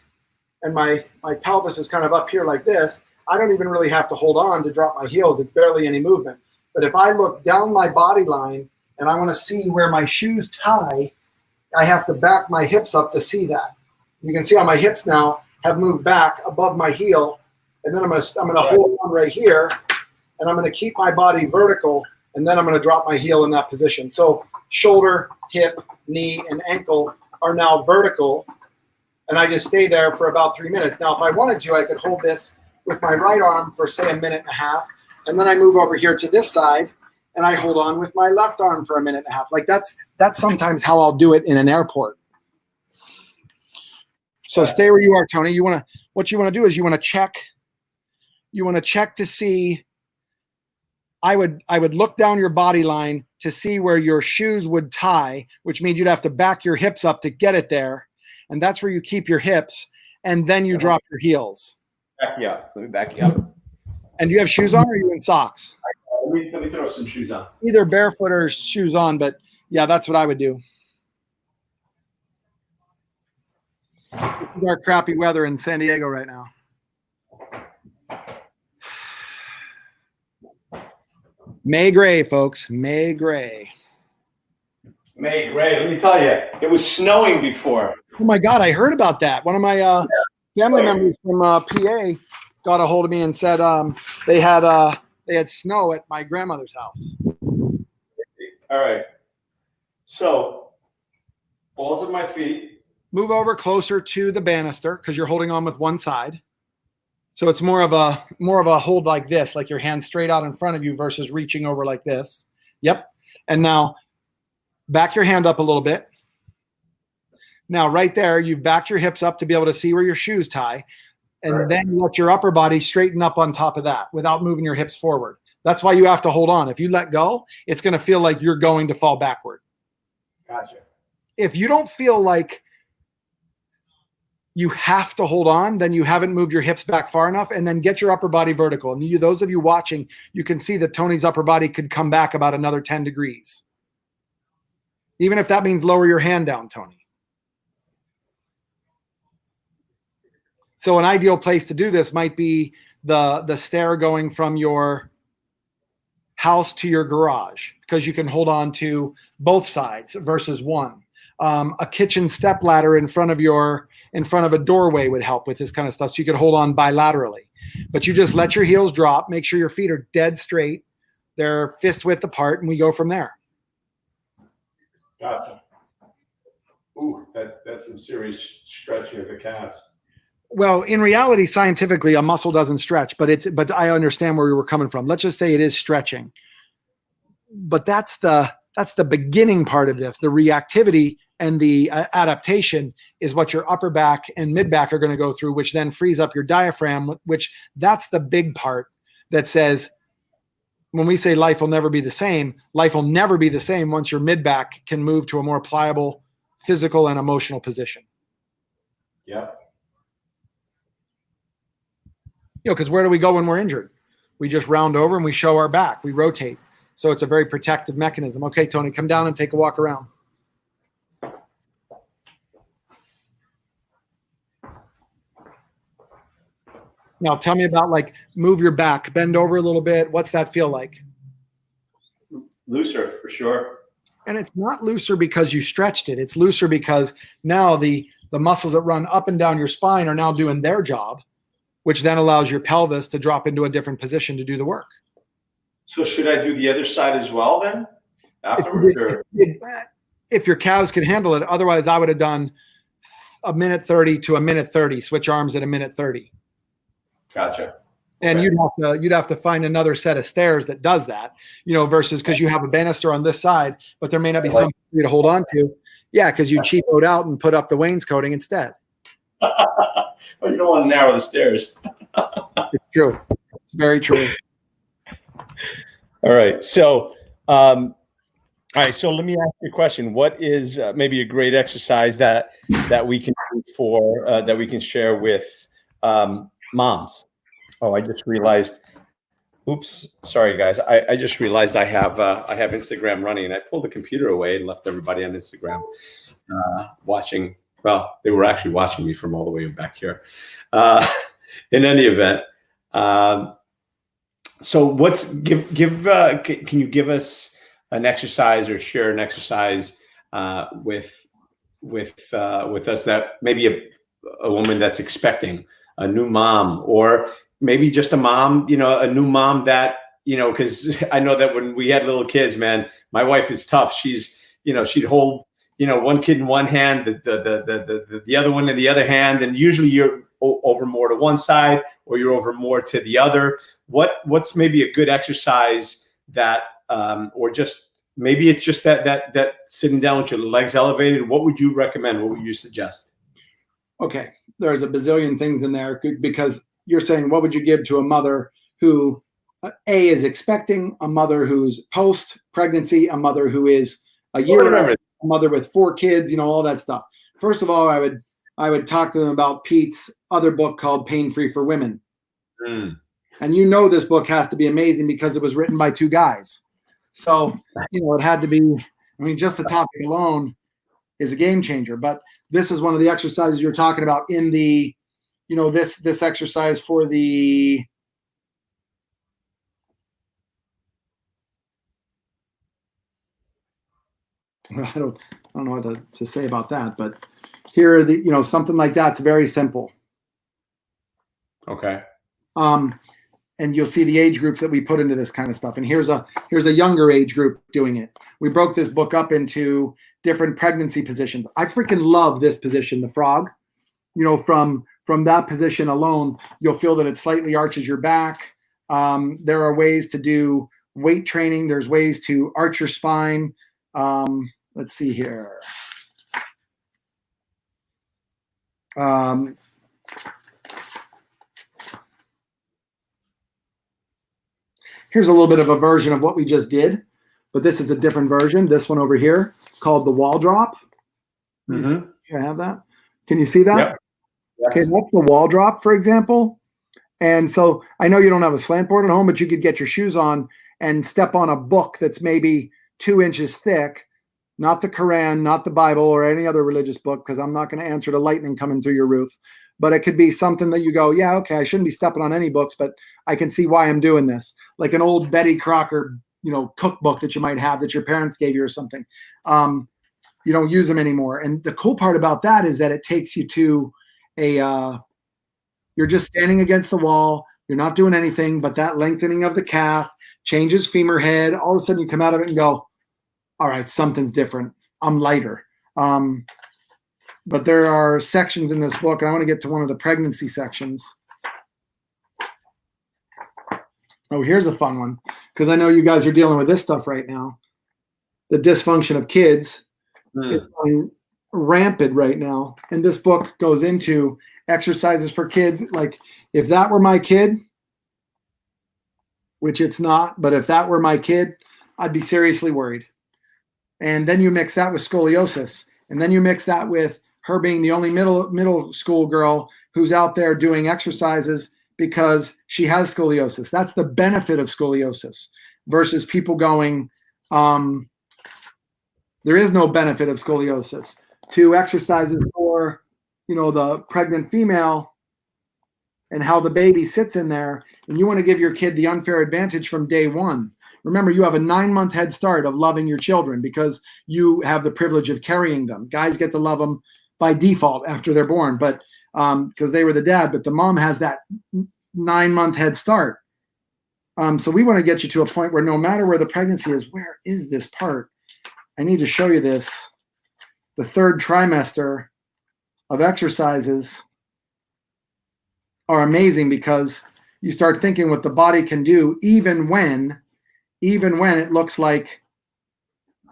S2: and my pelvis is kind of up here like this, I don't even really have to hold on to drop my heels. It's barely any movement. But if I look down my body line and I want to see where my shoes tie, I have to back my hips up to see that. You can see how my hips now have moved back above my heel, and then I'm going to hold on right here, and I'm going to keep my body vertical, and then I'm going to drop my heel in that position. So shoulder, hip, knee, and ankle are now vertical, and I just stay there for about 3 minutes. Now, if I wanted to, I could hold this with my right arm for, say, a minute and a half, and then I move over here to this side, and I hold on with my left arm for a minute and a half. Like that's sometimes how I'll do it in an airport. So stay where you are, Tony. What you want to do is you want to check to see. I would look down your body line to see where your shoes would tie, which means you'd have to back your hips up to get it there. And that's where you keep your hips, and then you drop your heels.
S1: Back you up. Let me back you up.
S2: And do you have shoes on, or are you in socks?
S1: Let me throw some shoes on.
S2: Either barefoot or shoes on, but yeah, that's what I would do. It's our crappy weather in San Diego right now. May gray, folks. May gray.
S1: May gray. Let me tell you, it was snowing before.
S2: Oh my God, I heard about that. One of my family members from PA got a hold of me and said they had snow at my grandmother's house.
S1: All right. So, balls of my feet.
S2: Move over closer to the banister because you're holding on with one side. So it's more of a hold like this, like your hand straight out in front of you versus reaching over like this. Yep. And now back your hand up a little bit. Now right there, you've backed your hips up to be able to see where your shoes tie. And then you let your upper body straighten up on top of that without moving your hips forward. That's why you have to hold on. If you let go, it's going to feel like you're going to fall backward.
S1: Gotcha.
S2: If you don't feel like you have to hold on, then you haven't moved your hips back far enough, and then get your upper body vertical. And those of you watching, you can see that Tony's upper body could come back about another 10 degrees. Even if that means lower your hand down, Tony. So an ideal place to do this might be the stair going from your house to your garage, because you can hold on to both sides versus one. A kitchen step ladder in front of a doorway would help with this kind of stuff. So you could hold on bilaterally, but you just let your heels drop, make sure your feet are dead straight. They're fist width apart, and we go from there.
S1: Gotcha. Ooh, that's some serious stretching of the calves.
S2: Well, in reality, scientifically, a muscle doesn't stretch, but I understand where we were coming from. Let's just say it is stretching. But that's the beginning part of this. The reactivity and the adaptation is what your upper back and mid back are going to go through, which then frees up your diaphragm, which that's the big part that says, when we say life will never be the same, life will never be the same once your mid back can move to a more pliable physical and emotional position.
S1: Yeah.
S2: Because where do we go when we're injured? We just round over and we show our back. We rotate. So it's a very protective mechanism. Okay, Tony, come down and take a walk around. Now tell me about, like, move your back, bend over a little bit. What's that feel like?
S1: Looser, for sure.
S2: And it's not looser because you stretched it. It's looser because now the muscles that run up and down your spine are now doing their job, which then allows your pelvis to drop into a different position to do the work.
S1: So should I do the other side as well then afterwards?
S2: If your calves can handle it. Otherwise, I would have done a minute 30 to a minute 30, switch arms at a minute 30.
S1: Gotcha.
S2: And
S1: Okay.
S2: you'd have to find another set of stairs that does that, versus because you have a banister on this side, but there may not be something for you to hold on to. Yeah, because you cheapoed out and put up the wainscoting instead.
S1: Well, you don't want to narrow the stairs.
S2: It's true. It's very true.
S1: All right. So, so let me ask you a question. What is maybe a great exercise that we can do that we can share with moms? Oh, I just realized. Oops, sorry guys. I just realized I have Instagram running, and I pulled the computer away and left everybody on Instagram watching. Well, they were actually watching me from all the way back here. In any event, so can you give us an exercise or share an exercise with us that maybe a woman that's expecting, a new mom, or maybe just a mom, a new mom that, because I know that when we had little kids, man, my wife is tough. She's, she'd hold, one kid in one hand, the other one in the other hand, and usually you're over more to one side or you're over more to the other. What's maybe a good exercise that, or just maybe it's just that sitting down with your legs elevated. What would you recommend? What would you suggest?
S2: Okay, there's a bazillion things in there, because you're saying, what would you give to a mother who A, is expecting, a mother who's post pregnancy, a mother who is a year, a mother with 4 kids, all that stuff. First of all, I would talk to them about Pete's other book called Pain Free for Women.
S1: Mm.
S2: And this book has to be amazing because it was written by 2 guys. So, it had to be, just the topic alone is a game changer. But this is one of the exercises you're talking about in the, this exercise for the, I don't know what to say about that, but here are the, something like that's very simple.
S1: Okay.
S2: And you'll see the age groups that we put into this kind of stuff. And here's a younger age group doing it. We broke this book up into different pregnancy positions. I freaking love this position, the frog. From that position alone, you'll feel that it slightly arches your back. There are ways to do weight training. There's ways to arch your spine. Let's see here. Here's a little bit of a version of what we just did, but this is a different version. This one over here called the wall drop.
S1: Mm-hmm.
S2: I have that. Can you see that?
S1: Yep. Yes.
S2: Okay, that's the wall drop, for example. And so I know you don't have a slant board at home, but you could get your shoes on and step on a book that's maybe 2 inches thick, not the Quran, not the Bible, or any other religious book, because I'm not going to answer the lightning coming through your roof. But it could be something that you go, yeah, okay, I shouldn't be stepping on any books, but I can see why I'm doing this. Like an old Betty Crocker, cookbook that you might have that your parents gave you or something. you don't use them anymore. And the cool part about that is that it takes you to you're just standing against the wall. You're not doing anything, but that lengthening of the calf changes femur head. All of a sudden you come out of it and go, all right, something's different. I'm lighter. But there are sections in this book, and I want to get to one of the pregnancy sections. Oh, here's a fun one, because I know you guys are dealing with this stuff right now. The dysfunction of kids is going rampant right now. And this book goes into exercises for kids. Like, if that were my kid, which it's not, but if that were my kid, I'd be seriously worried. And then you mix that with scoliosis. And then you mix that with her being the only middle school girl who's out there doing exercises because she has scoliosis. That's the benefit of scoliosis versus people going, there is no benefit of scoliosis to exercises for, the pregnant female and how the baby sits in there. And you want to give your kid the unfair advantage from day one. Remember, you have a 9-month head start of loving your children because you have the privilege of carrying them. Guys get to love them by default after they're born, but because they were the dad, but the mom has that 9-month head start. So we want to get you to a point where no matter where the pregnancy is, where is this part? I need to show you this. The 3rd trimester of exercises are amazing because you start thinking what the body can do, even when it looks like,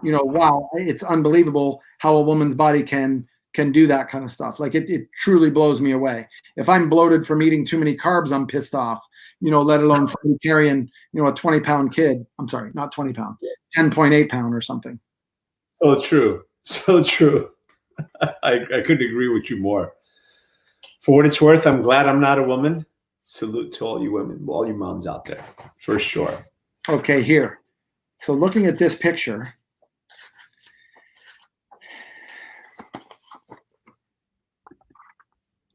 S2: wow, it's unbelievable how a woman's body can do that kind of stuff. Like it truly blows me away. If I'm bloated from eating too many carbs, I'm pissed off, let alone somebody carrying, a 20-pound kid. I'm sorry, not 20 pound, 10.8 pound or something.
S1: So true. So true. I couldn't agree with you more. For what it's worth, I'm glad I'm not a woman. Salute to all you women, all you moms out there, for sure.
S2: Okay, here. So looking at this picture,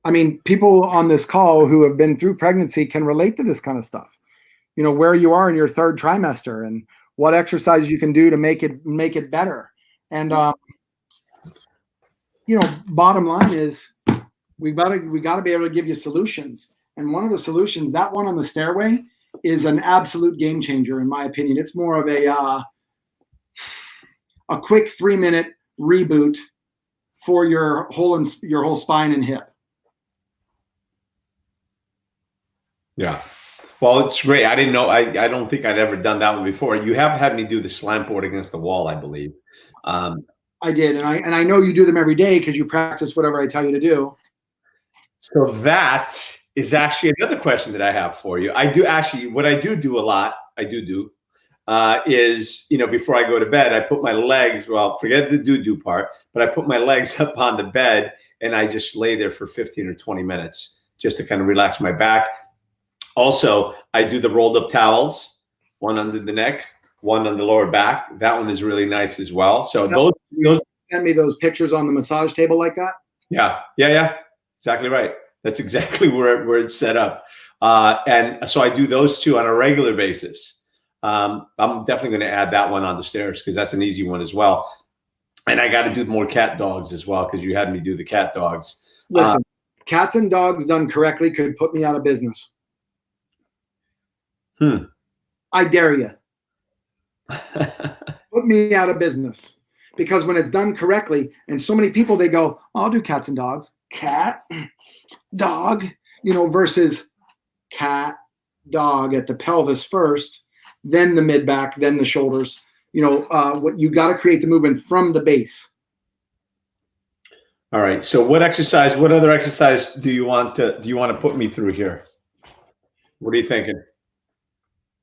S2: I mean, people on this call who have been through pregnancy can relate to this kind of stuff. Where you are in your 3rd trimester and what exercises you can do to make it better. And bottom line is we got to be able to give you solutions. And one of the solutions, that one on the stairway, is an absolute game changer in my opinion. It's more of a quick 3-minute reboot for your whole spine and hip.
S1: Yeah. Well, it's great. I didn't know. I don't think I'd ever done that one before. You have had me do the slant board against the wall, I believe.
S2: I did, and I know you do them every day because you practice whatever I tell you to do.
S1: So that is actually another question that I have for you. I do actually, what I do a lot, is, before I go to bed, I put my legs, well, forget the do part, but I put my legs up on the bed and I just lay there for 15 or 20 minutes just to kind of relax my back. Also, I do the rolled up towels, one under the neck, one on the lower back. That one is really nice as well. So those
S2: send me those pictures on the massage table like that.
S1: Yeah. Exactly right. That's exactly where it's set up. And so I do those 2 on a regular basis. I'm definitely going to add that one on the stairs because that's an easy one as well. And I got to do more cat dogs as well because you had me do the cat dogs.
S2: Listen, cats and dogs done correctly could put me out of business. I dare you. Put me out of business. Because when it's done correctly, and so many people, they go, oh, I'll do cats and dogs. Cat, dog, versus cat, dog at the pelvis first, then the mid-back, then the shoulders. What you got to create the movement from the base.
S1: All right. So what other exercise do you want to put me through here? What are you thinking?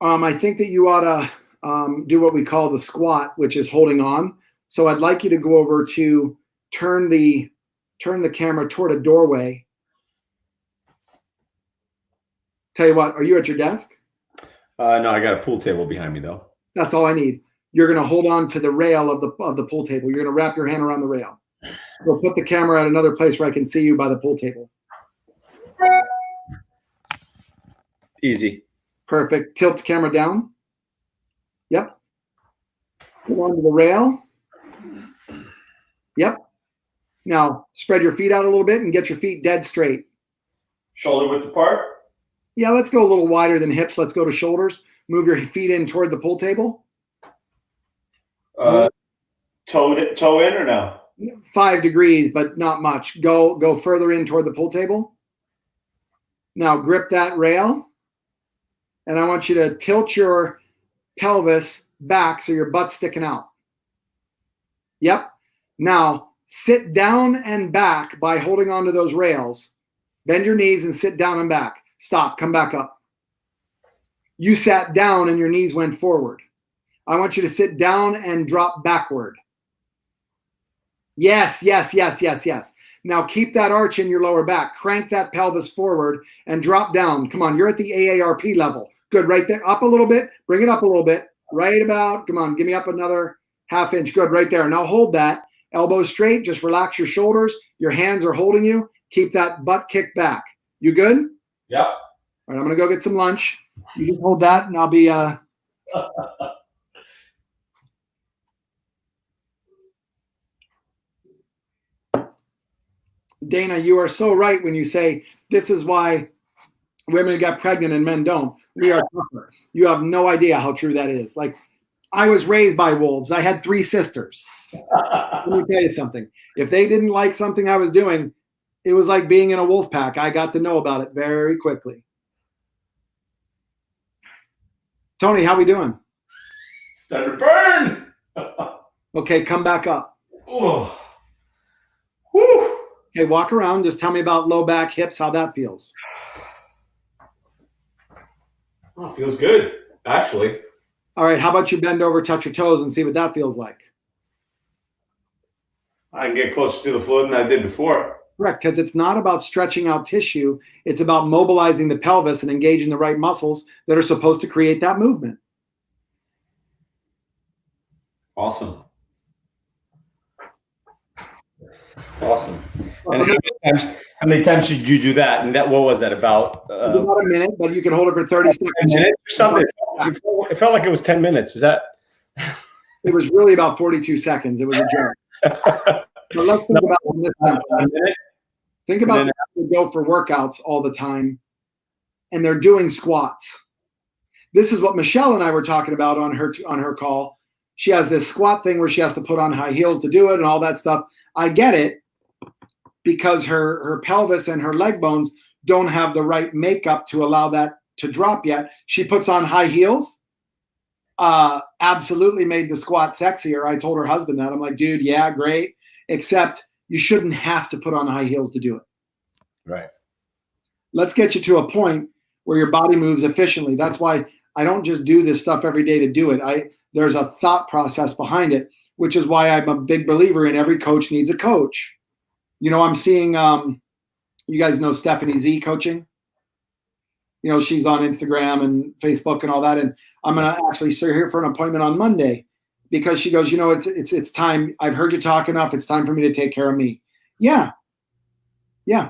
S2: I think that you ought to do what we call the squat, which is holding on. So I'd like you to go over to turn the camera toward a doorway. Tell you what, are you at your desk?
S1: No, I got a pool table behind me though.
S2: That's all I need. You're going to hold on to the rail of the pool table. You're going to wrap your hand around the rail. We'll put the camera at another place where I can see you by the pool table.
S1: Easy.
S2: Perfect. Tilt the camera down. Yep. Go on to the rail. Yep. Now spread your feet out a little bit and get your feet dead straight.
S1: Shoulder width apart?
S2: Yeah, let's go a little wider than hips. Let's go to shoulders. Move your feet in toward the pool table.
S1: Toe in or no?
S2: 5 degrees, but not much. Go further in toward the pool table. Now grip that rail. And I want you to tilt your pelvis back so your butt's sticking out. Yep. Now sit down and back by holding onto those rails. Bend your knees and sit down and back. Stop. Come back up. You sat down and your knees went forward. I want you to sit down and drop backward. Yes, yes, yes, yes, yes. Now keep that arch in your lower back. Crank that pelvis forward and drop down. Come on, you're at the AARP level. Good, right there. Up a little bit. Bring it up a little bit. Right about, come on, give me up another ½ inch. Good, right there. Now hold that. Elbows straight. Just relax your shoulders. Your hands are holding you. Keep that butt kicked back. You good?
S1: Yep.
S2: All right, I'm going to go get some lunch. You just hold that and I'll be... Dana, you are so right when you say this is why women get pregnant and men don't. We are tougher. You have no idea how true that is. Like, I was raised by wolves. I had 3 sisters. Let me tell you something. If they didn't like something I was doing, it was like being in a wolf pack. I got to know about it very quickly. Tony, how we doing?
S1: Starting to burn.
S2: Okay, come back up.
S1: Oh. Whew.
S2: Okay, walk around. Just tell me about low back, hips, how that feels.
S1: Oh, it feels good, actually.
S2: All right, how about you bend over, touch your toes, and see what that feels like?
S1: I can get closer to the floor than I did before.
S2: Correct, because it's not about stretching out tissue. It's about mobilizing the pelvis and engaging the right muscles that are supposed to create that movement.
S1: Awesome. Awesome. And how many times did you do that? And what was that about?
S2: About a minute, but you can hold it for 30 seconds.
S1: A minute or something. It felt like it was 10 minutes. Is that?
S2: It was really about 42 seconds. It was a joke. But let's think about this time. Think about people who go for workouts all the time, and they're doing squats. This is what Michelle and I were talking about on her call. She has this squat thing where she has to put on high heels to do it and all that stuff. I get it, because her pelvis and her leg bones don't have the right makeup to allow that to drop yet. She puts on high heels. Absolutely made the squat sexier. I told her husband that. I'm like, dude, yeah, great. Except you shouldn't have to put on high heels to do it.
S1: Right.
S2: Let's get you to a point where your body moves efficiently. That's why I don't just do this stuff every day to do it. There's a thought process behind it, which is why I'm a big believer in every coach needs a coach. You know, I'm seeing, you guys know Stephanie Z coaching. You know, she's on Instagram and Facebook and all that. And I'm going to actually see her for an appointment on Monday, because she goes, you know, it's time. I've heard you talk enough. It's time for me to take care of me. Yeah. Yeah.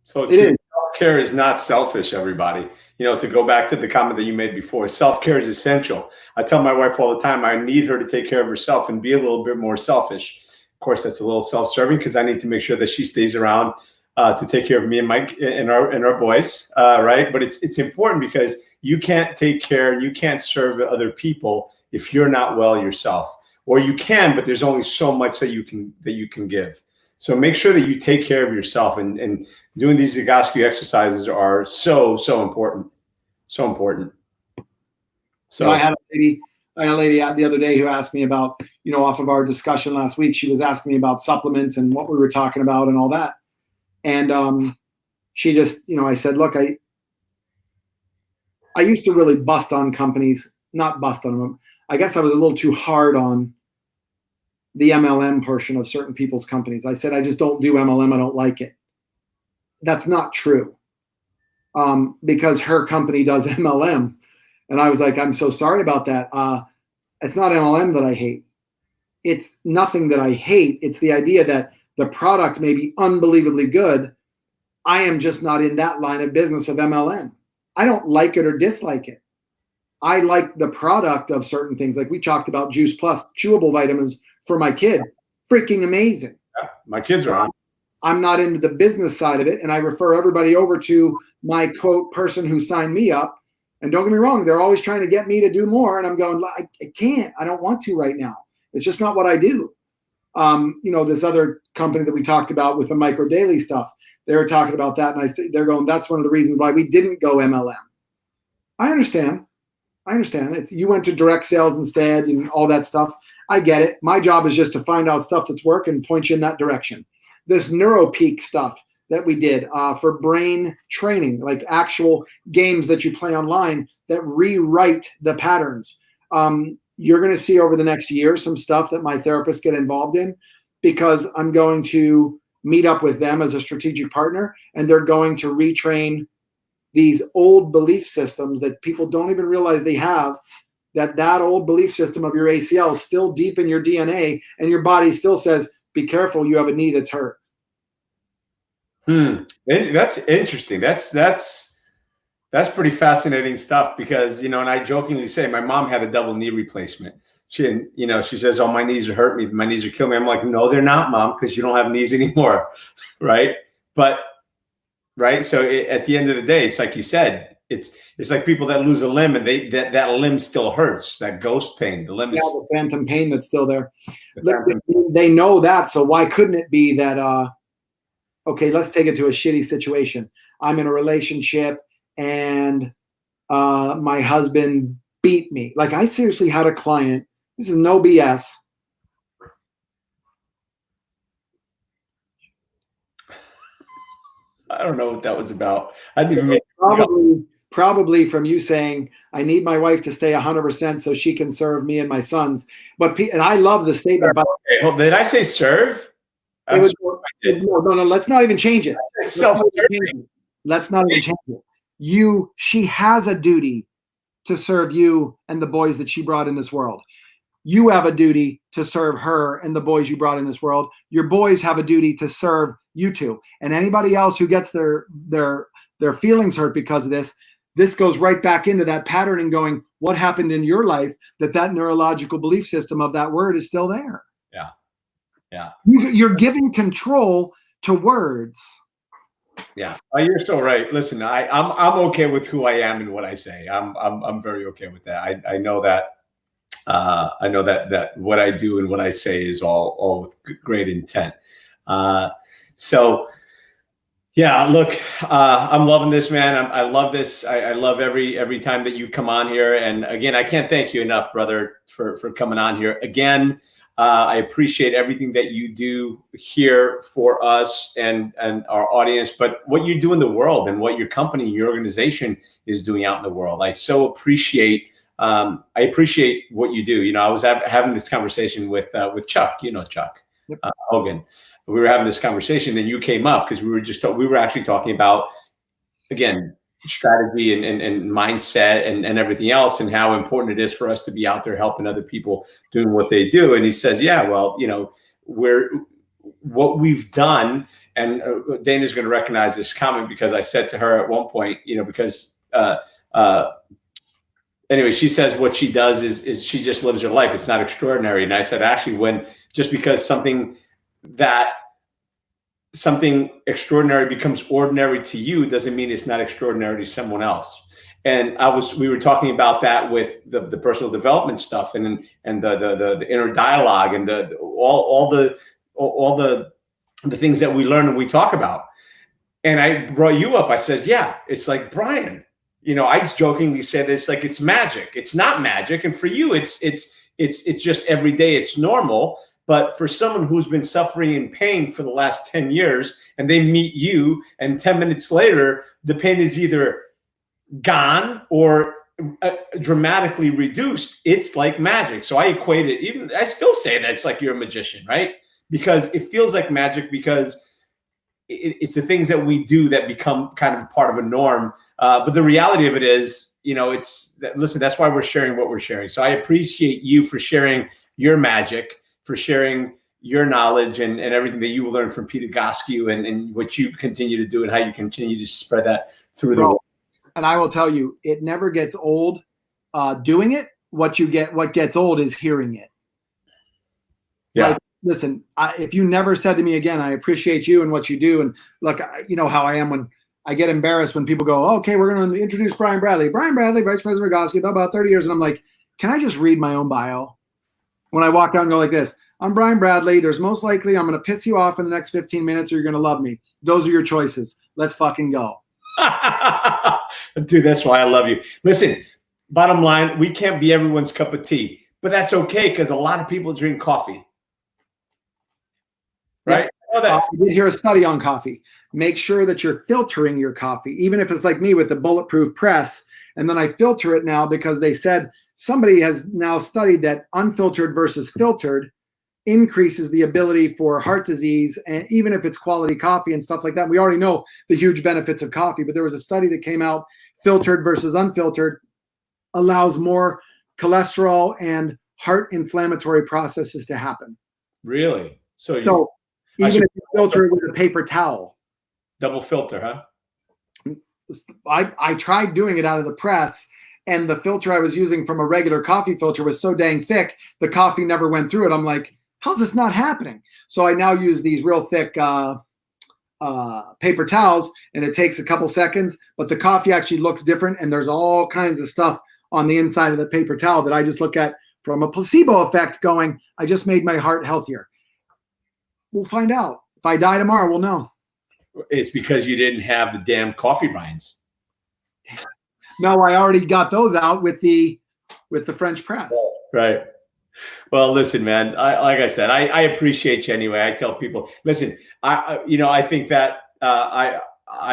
S1: So self-care is not selfish, everybody. You know, to go back to the comment that you made before, self-care is essential. I tell my wife all the time, I need her to take care of herself and be a little bit more selfish. Of course, that's a little self-serving, because I need to make sure that she stays around to take care of me and Mike and our boys, right? But it's important, because you can't take care, you can't serve other people if you're not well yourself. Or you can, but there's only so much that you can give. So make sure that you take care of yourself, and doing these Egoscue exercises are so important, so important. So
S2: I had a lady the other day who asked me about, you know, off of our discussion last week, she was asking me about supplements and what we were talking about and all that. And she just, you know, I said, look, I used to really bust on companies, not bust on them. I guess I was a little too hard on the MLM portion of certain people's companies. I said, I just don't do MLM. I don't like it. That's not true. Because her company does MLM. And I was like, I'm so sorry about that. It's not MLM that I hate. It's nothing that I hate. It's the idea that the product may be unbelievably good. I am just not in that line of business of MLM. I don't like it or dislike it. I like the product of certain things. Like we talked about Juice Plus chewable vitamins for my kid. freaking amazing.
S1: Yeah, my kids are on.
S2: I'm not into the business side of it, and I refer everybody over to my quote person who signed me up. And don't get me wrong, they're always trying to get me to do more, and I'm going, I can't. I don't want to right now. It's just not what I do. This other company that we talked about with the micro daily stuff, they were talking about that, and they're going, that's one of the reasons why we didn't go MLM. I understand. You went to direct sales instead and all that stuff. I get it. My job is just to find out stuff that's working and point you in that direction. This NeuroPeak stuff that we did for brain training, like actual games that you play online that rewrite the patterns. You're going to see over the next year some stuff that my therapists get involved in, because I'm going to meet up with them as a strategic partner, and they're going to retrain these old belief systems that people don't even realize they have, that old belief system of your ACL is still deep in your DNA, and your body still says, be careful, you have a knee that's hurt.
S1: That's interesting. That's pretty fascinating stuff, because, and I jokingly say my mom had a double knee replacement. She says, oh, my knees are hurting me. My knees are killing me. I'm like, no, they're not, Mom, because you don't have knees anymore. Right. So at the end of the day, it's like you said, it's like people that lose a limb and that limb still hurts, that ghost pain. The limb is
S2: the phantom pain that's still there. They know that. So why couldn't it be that, okay, let's take it to a shitty situation. I'm in a relationship and my husband beat me. Like, I seriously had a client. This is no BS.
S1: I don't know what that was about. I didn't even
S2: probably from you saying, I need my wife to stay 100% so she can serve me and my sons. And I love the statement. But
S1: okay, did I say serve?
S2: No, let's not even change it. Let's not even change it. She has a duty to serve you and the boys that she brought in this world. You have a duty to serve her and the boys you brought in this world. Your boys have a duty to serve you two. And anybody else who gets their feelings hurt because of this goes right back into that pattern and going, what happened in your life that neurological belief system of that word is still there?
S1: Yeah. Yeah.
S2: You're giving control to words.
S1: Yeah. Oh, you're so right. Listen, I'm okay with who I am and what I say. I'm very okay with that. I know that. I know that what I do and what I say is all with great intent. So yeah, look, I'm loving this, man. I love this. I love every time that you come on here. And again, I can't thank you enough, brother, for coming on here again. I appreciate everything that you do here for us and our audience, but what you do in the world and what your company, your organization is doing out in the world. I so appreciate. I appreciate what you do. I was having this conversation with Chuck. Chuck Hogan. We were having this conversation, and you came up because we were actually talking about, again, strategy and mindset and everything else, and how important it is for us to be out there helping other people doing what they do. And he says, yeah, well, what we've done, and Dana's going to recognize this comment, because I said to her at one point, because anyway, she says what she does is she just lives her life. It's not extraordinary. And I said, actually, just because something extraordinary becomes ordinary to you doesn't mean it's not extraordinary to someone else. And we were talking about that with the personal development stuff and the inner dialogue and all the things that we learn and we talk about. And I brought you up. I said, yeah, it's like, Brian, I jokingly said it's like, it's magic. It's not magic. And for you, it's just every day. It's normal. But for someone who's been suffering in pain for the last 10 years and they meet you and 10 minutes later, the pain is either gone or dramatically reduced, it's like magic. So I equate it, I still say that it's like you're a magician, right? Because it feels like magic, because it's the things that we do that become kind of part of a norm. But the reality of it is, listen, that's why we're sharing what we're sharing. So I appreciate you for sharing your magic, for sharing your knowledge and everything that you learned from Peter Egoscue and what you continue to do and how you continue to spread that through the world.
S2: And I will tell you, it never gets old doing it. What gets old is hearing it.
S1: Yeah.
S2: listen, if you never said to me again, I appreciate you and what you do. And look, you know how I am when I get embarrassed when people go, oh, okay, we're going to introduce Brian Bradley. Brian Bradley, Vice President of Egoscue, about 30 years. And I'm like, can I just read my own bio? When I walk out and go like this, I'm Brian Bradley. There's most likely I'm going to piss you off in the next 15 minutes or you're going to love me. Those are your choices. Let's fucking go.
S1: Dude, that's why I love you. Listen, bottom line, we can't be everyone's cup of tea, but that's okay because a lot of people drink coffee. Right?
S2: I did hear a study on coffee. Make sure that you're filtering your coffee, even if it's like me with the bulletproof press. And then I filter it now because they said somebody has now studied that unfiltered versus filtered increases the ability for heart disease, and even if it's quality coffee and stuff like that. We already know the huge benefits of coffee, but there was a study that came out, filtered versus unfiltered allows more cholesterol and heart inflammatory processes to happen.
S1: Really? So
S2: even if you filter it with a paper towel.
S1: Double filter, huh?
S2: I tried doing it out of the press, and the filter I was using from a regular coffee filter was so dang thick, the coffee never went through it. I'm like, how's this not happening? So I now use these real thick paper towels, and it takes a couple seconds, but the coffee actually looks different, and there's all kinds of stuff on the inside of the paper towel that I just look at from a placebo effect going, I just made my heart healthier. We'll find out. If I die tomorrow, we'll know.
S1: It's because you didn't have the damn coffee grinds.
S2: No, I already got those out with the French press.
S1: Right. Well, listen, man, like I said, I appreciate you anyway. I tell people, listen, I think that I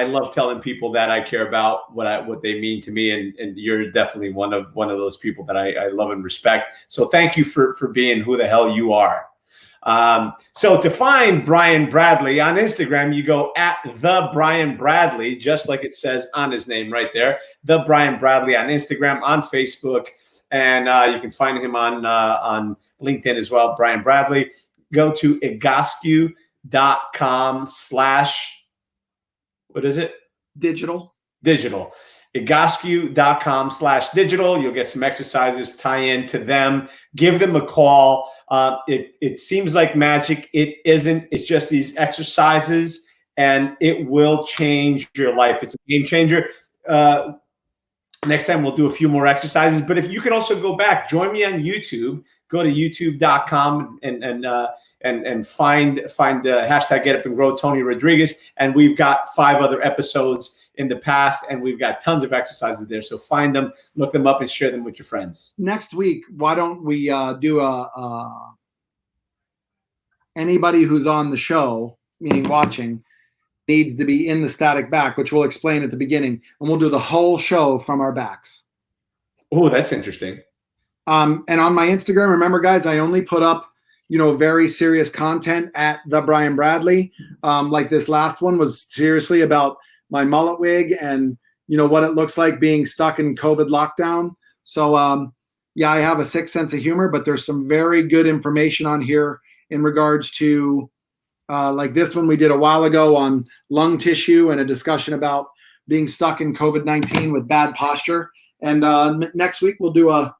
S1: love telling people that I care about what they mean to me. And you're definitely one of those people that I love and respect. So thank you for being who the hell you are. So to find Brian Bradley on Instagram, you go at the Brian Bradley, just like it says on his name right there, the Brian Bradley on Instagram, on Facebook, and you can find him on LinkedIn as well, Brian Bradley. Go to egoscue.com/ what is it?
S2: Digital.
S1: Egoscue.com/digital. You'll get some exercises, tie in to them, give them a call. It seems like magic. It isn't. It's just these exercises, and it will change your life. It's a game changer. Next time we'll do a few more exercises. But if you can also go back, join me on YouTube. Go to youtube.com and find hashtag GetUpNGrow Tony Rodriguez. And we've got 5 other episodes in the past, and we've got tons of exercises there. So find them, look them up, and share them with your friends.
S2: Next week, why don't we do anybody who's on the show, meaning watching, needs to be in the static back, which we'll explain at the beginning, and we'll do the whole show from our backs.
S1: Oh, that's interesting.
S2: And on my Instagram, remember, guys, I only put up, very serious content at the Brian Bradley. Like this last one was seriously about my mullet wig and, what it looks like being stuck in COVID lockdown. So, I have a sick sense of humor, but there's some very good information on here in regards to like this one we did a while ago on lung tissue and a discussion about being stuck in COVID-19 with bad posture. And next week we'll do a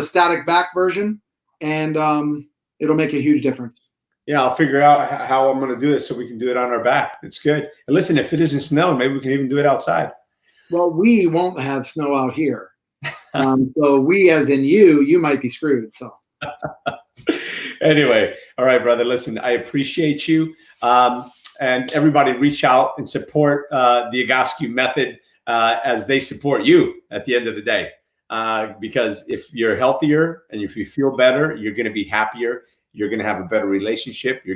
S2: static back version, and it'll make a huge difference.
S1: Yeah, I'll figure out how I'm going to do this so we can do it on our back. It's good. And listen, if it isn't snowing, maybe we can even do it outside.
S2: Well, we won't have snow out here. So we, as in you might be screwed. So
S1: anyway, all right, brother, listen, I appreciate you. And everybody reach out and support the Egoscue method as they support you at the end of the day. Because if you're healthier and if you feel better, you're going to be happier. You're going to have a better relationship. You're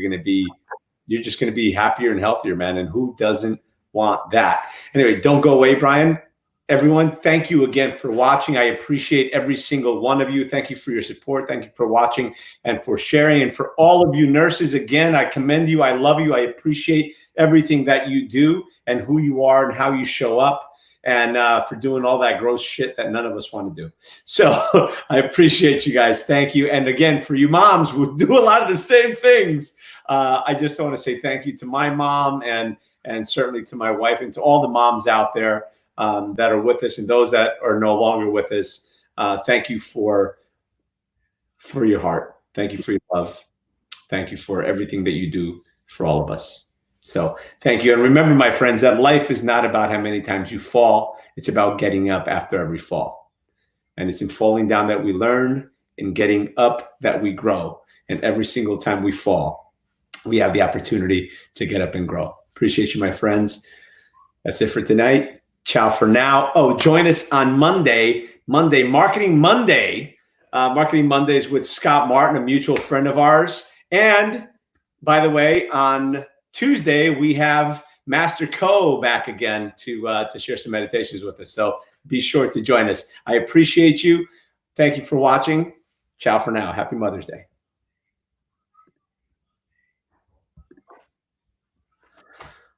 S1: just going to be happier and healthier, man. And who doesn't want that? Anyway, don't go away, Brian. Everyone, thank you again for watching. I appreciate every single one of you. Thank you for your support. Thank you for watching and for sharing. And for all of you nurses, again, I commend you. I love you. I appreciate everything that you do and who you are and how you show up, and for doing all that gross shit that none of us want to do. So I appreciate you guys. Thank you. And again, for you moms who do a lot of the same things, I just want to say thank you to my mom and certainly to my wife and to all the moms out there that are with us and those that are no longer with us. Thank you for your heart. Thank you for your love. Thank you for everything that you do for all of us. So thank you. And remember, my friends, that life is not about how many times you fall. It's about getting up after every fall. And it's in falling down that we learn, in getting up that we grow. And every single time we fall, we have the opportunity to get up and grow. Appreciate you, my friends. That's it for tonight. Ciao for now. Oh, join us on Monday, Marketing Monday. Marketing Mondays with Scott Martin, a mutual friend of ours. And by the way, on Tuesday, we have Master Co back again to share some meditations with us. So be sure to join us. I appreciate you. Thank you for watching. Ciao for now. Happy Mother's Day.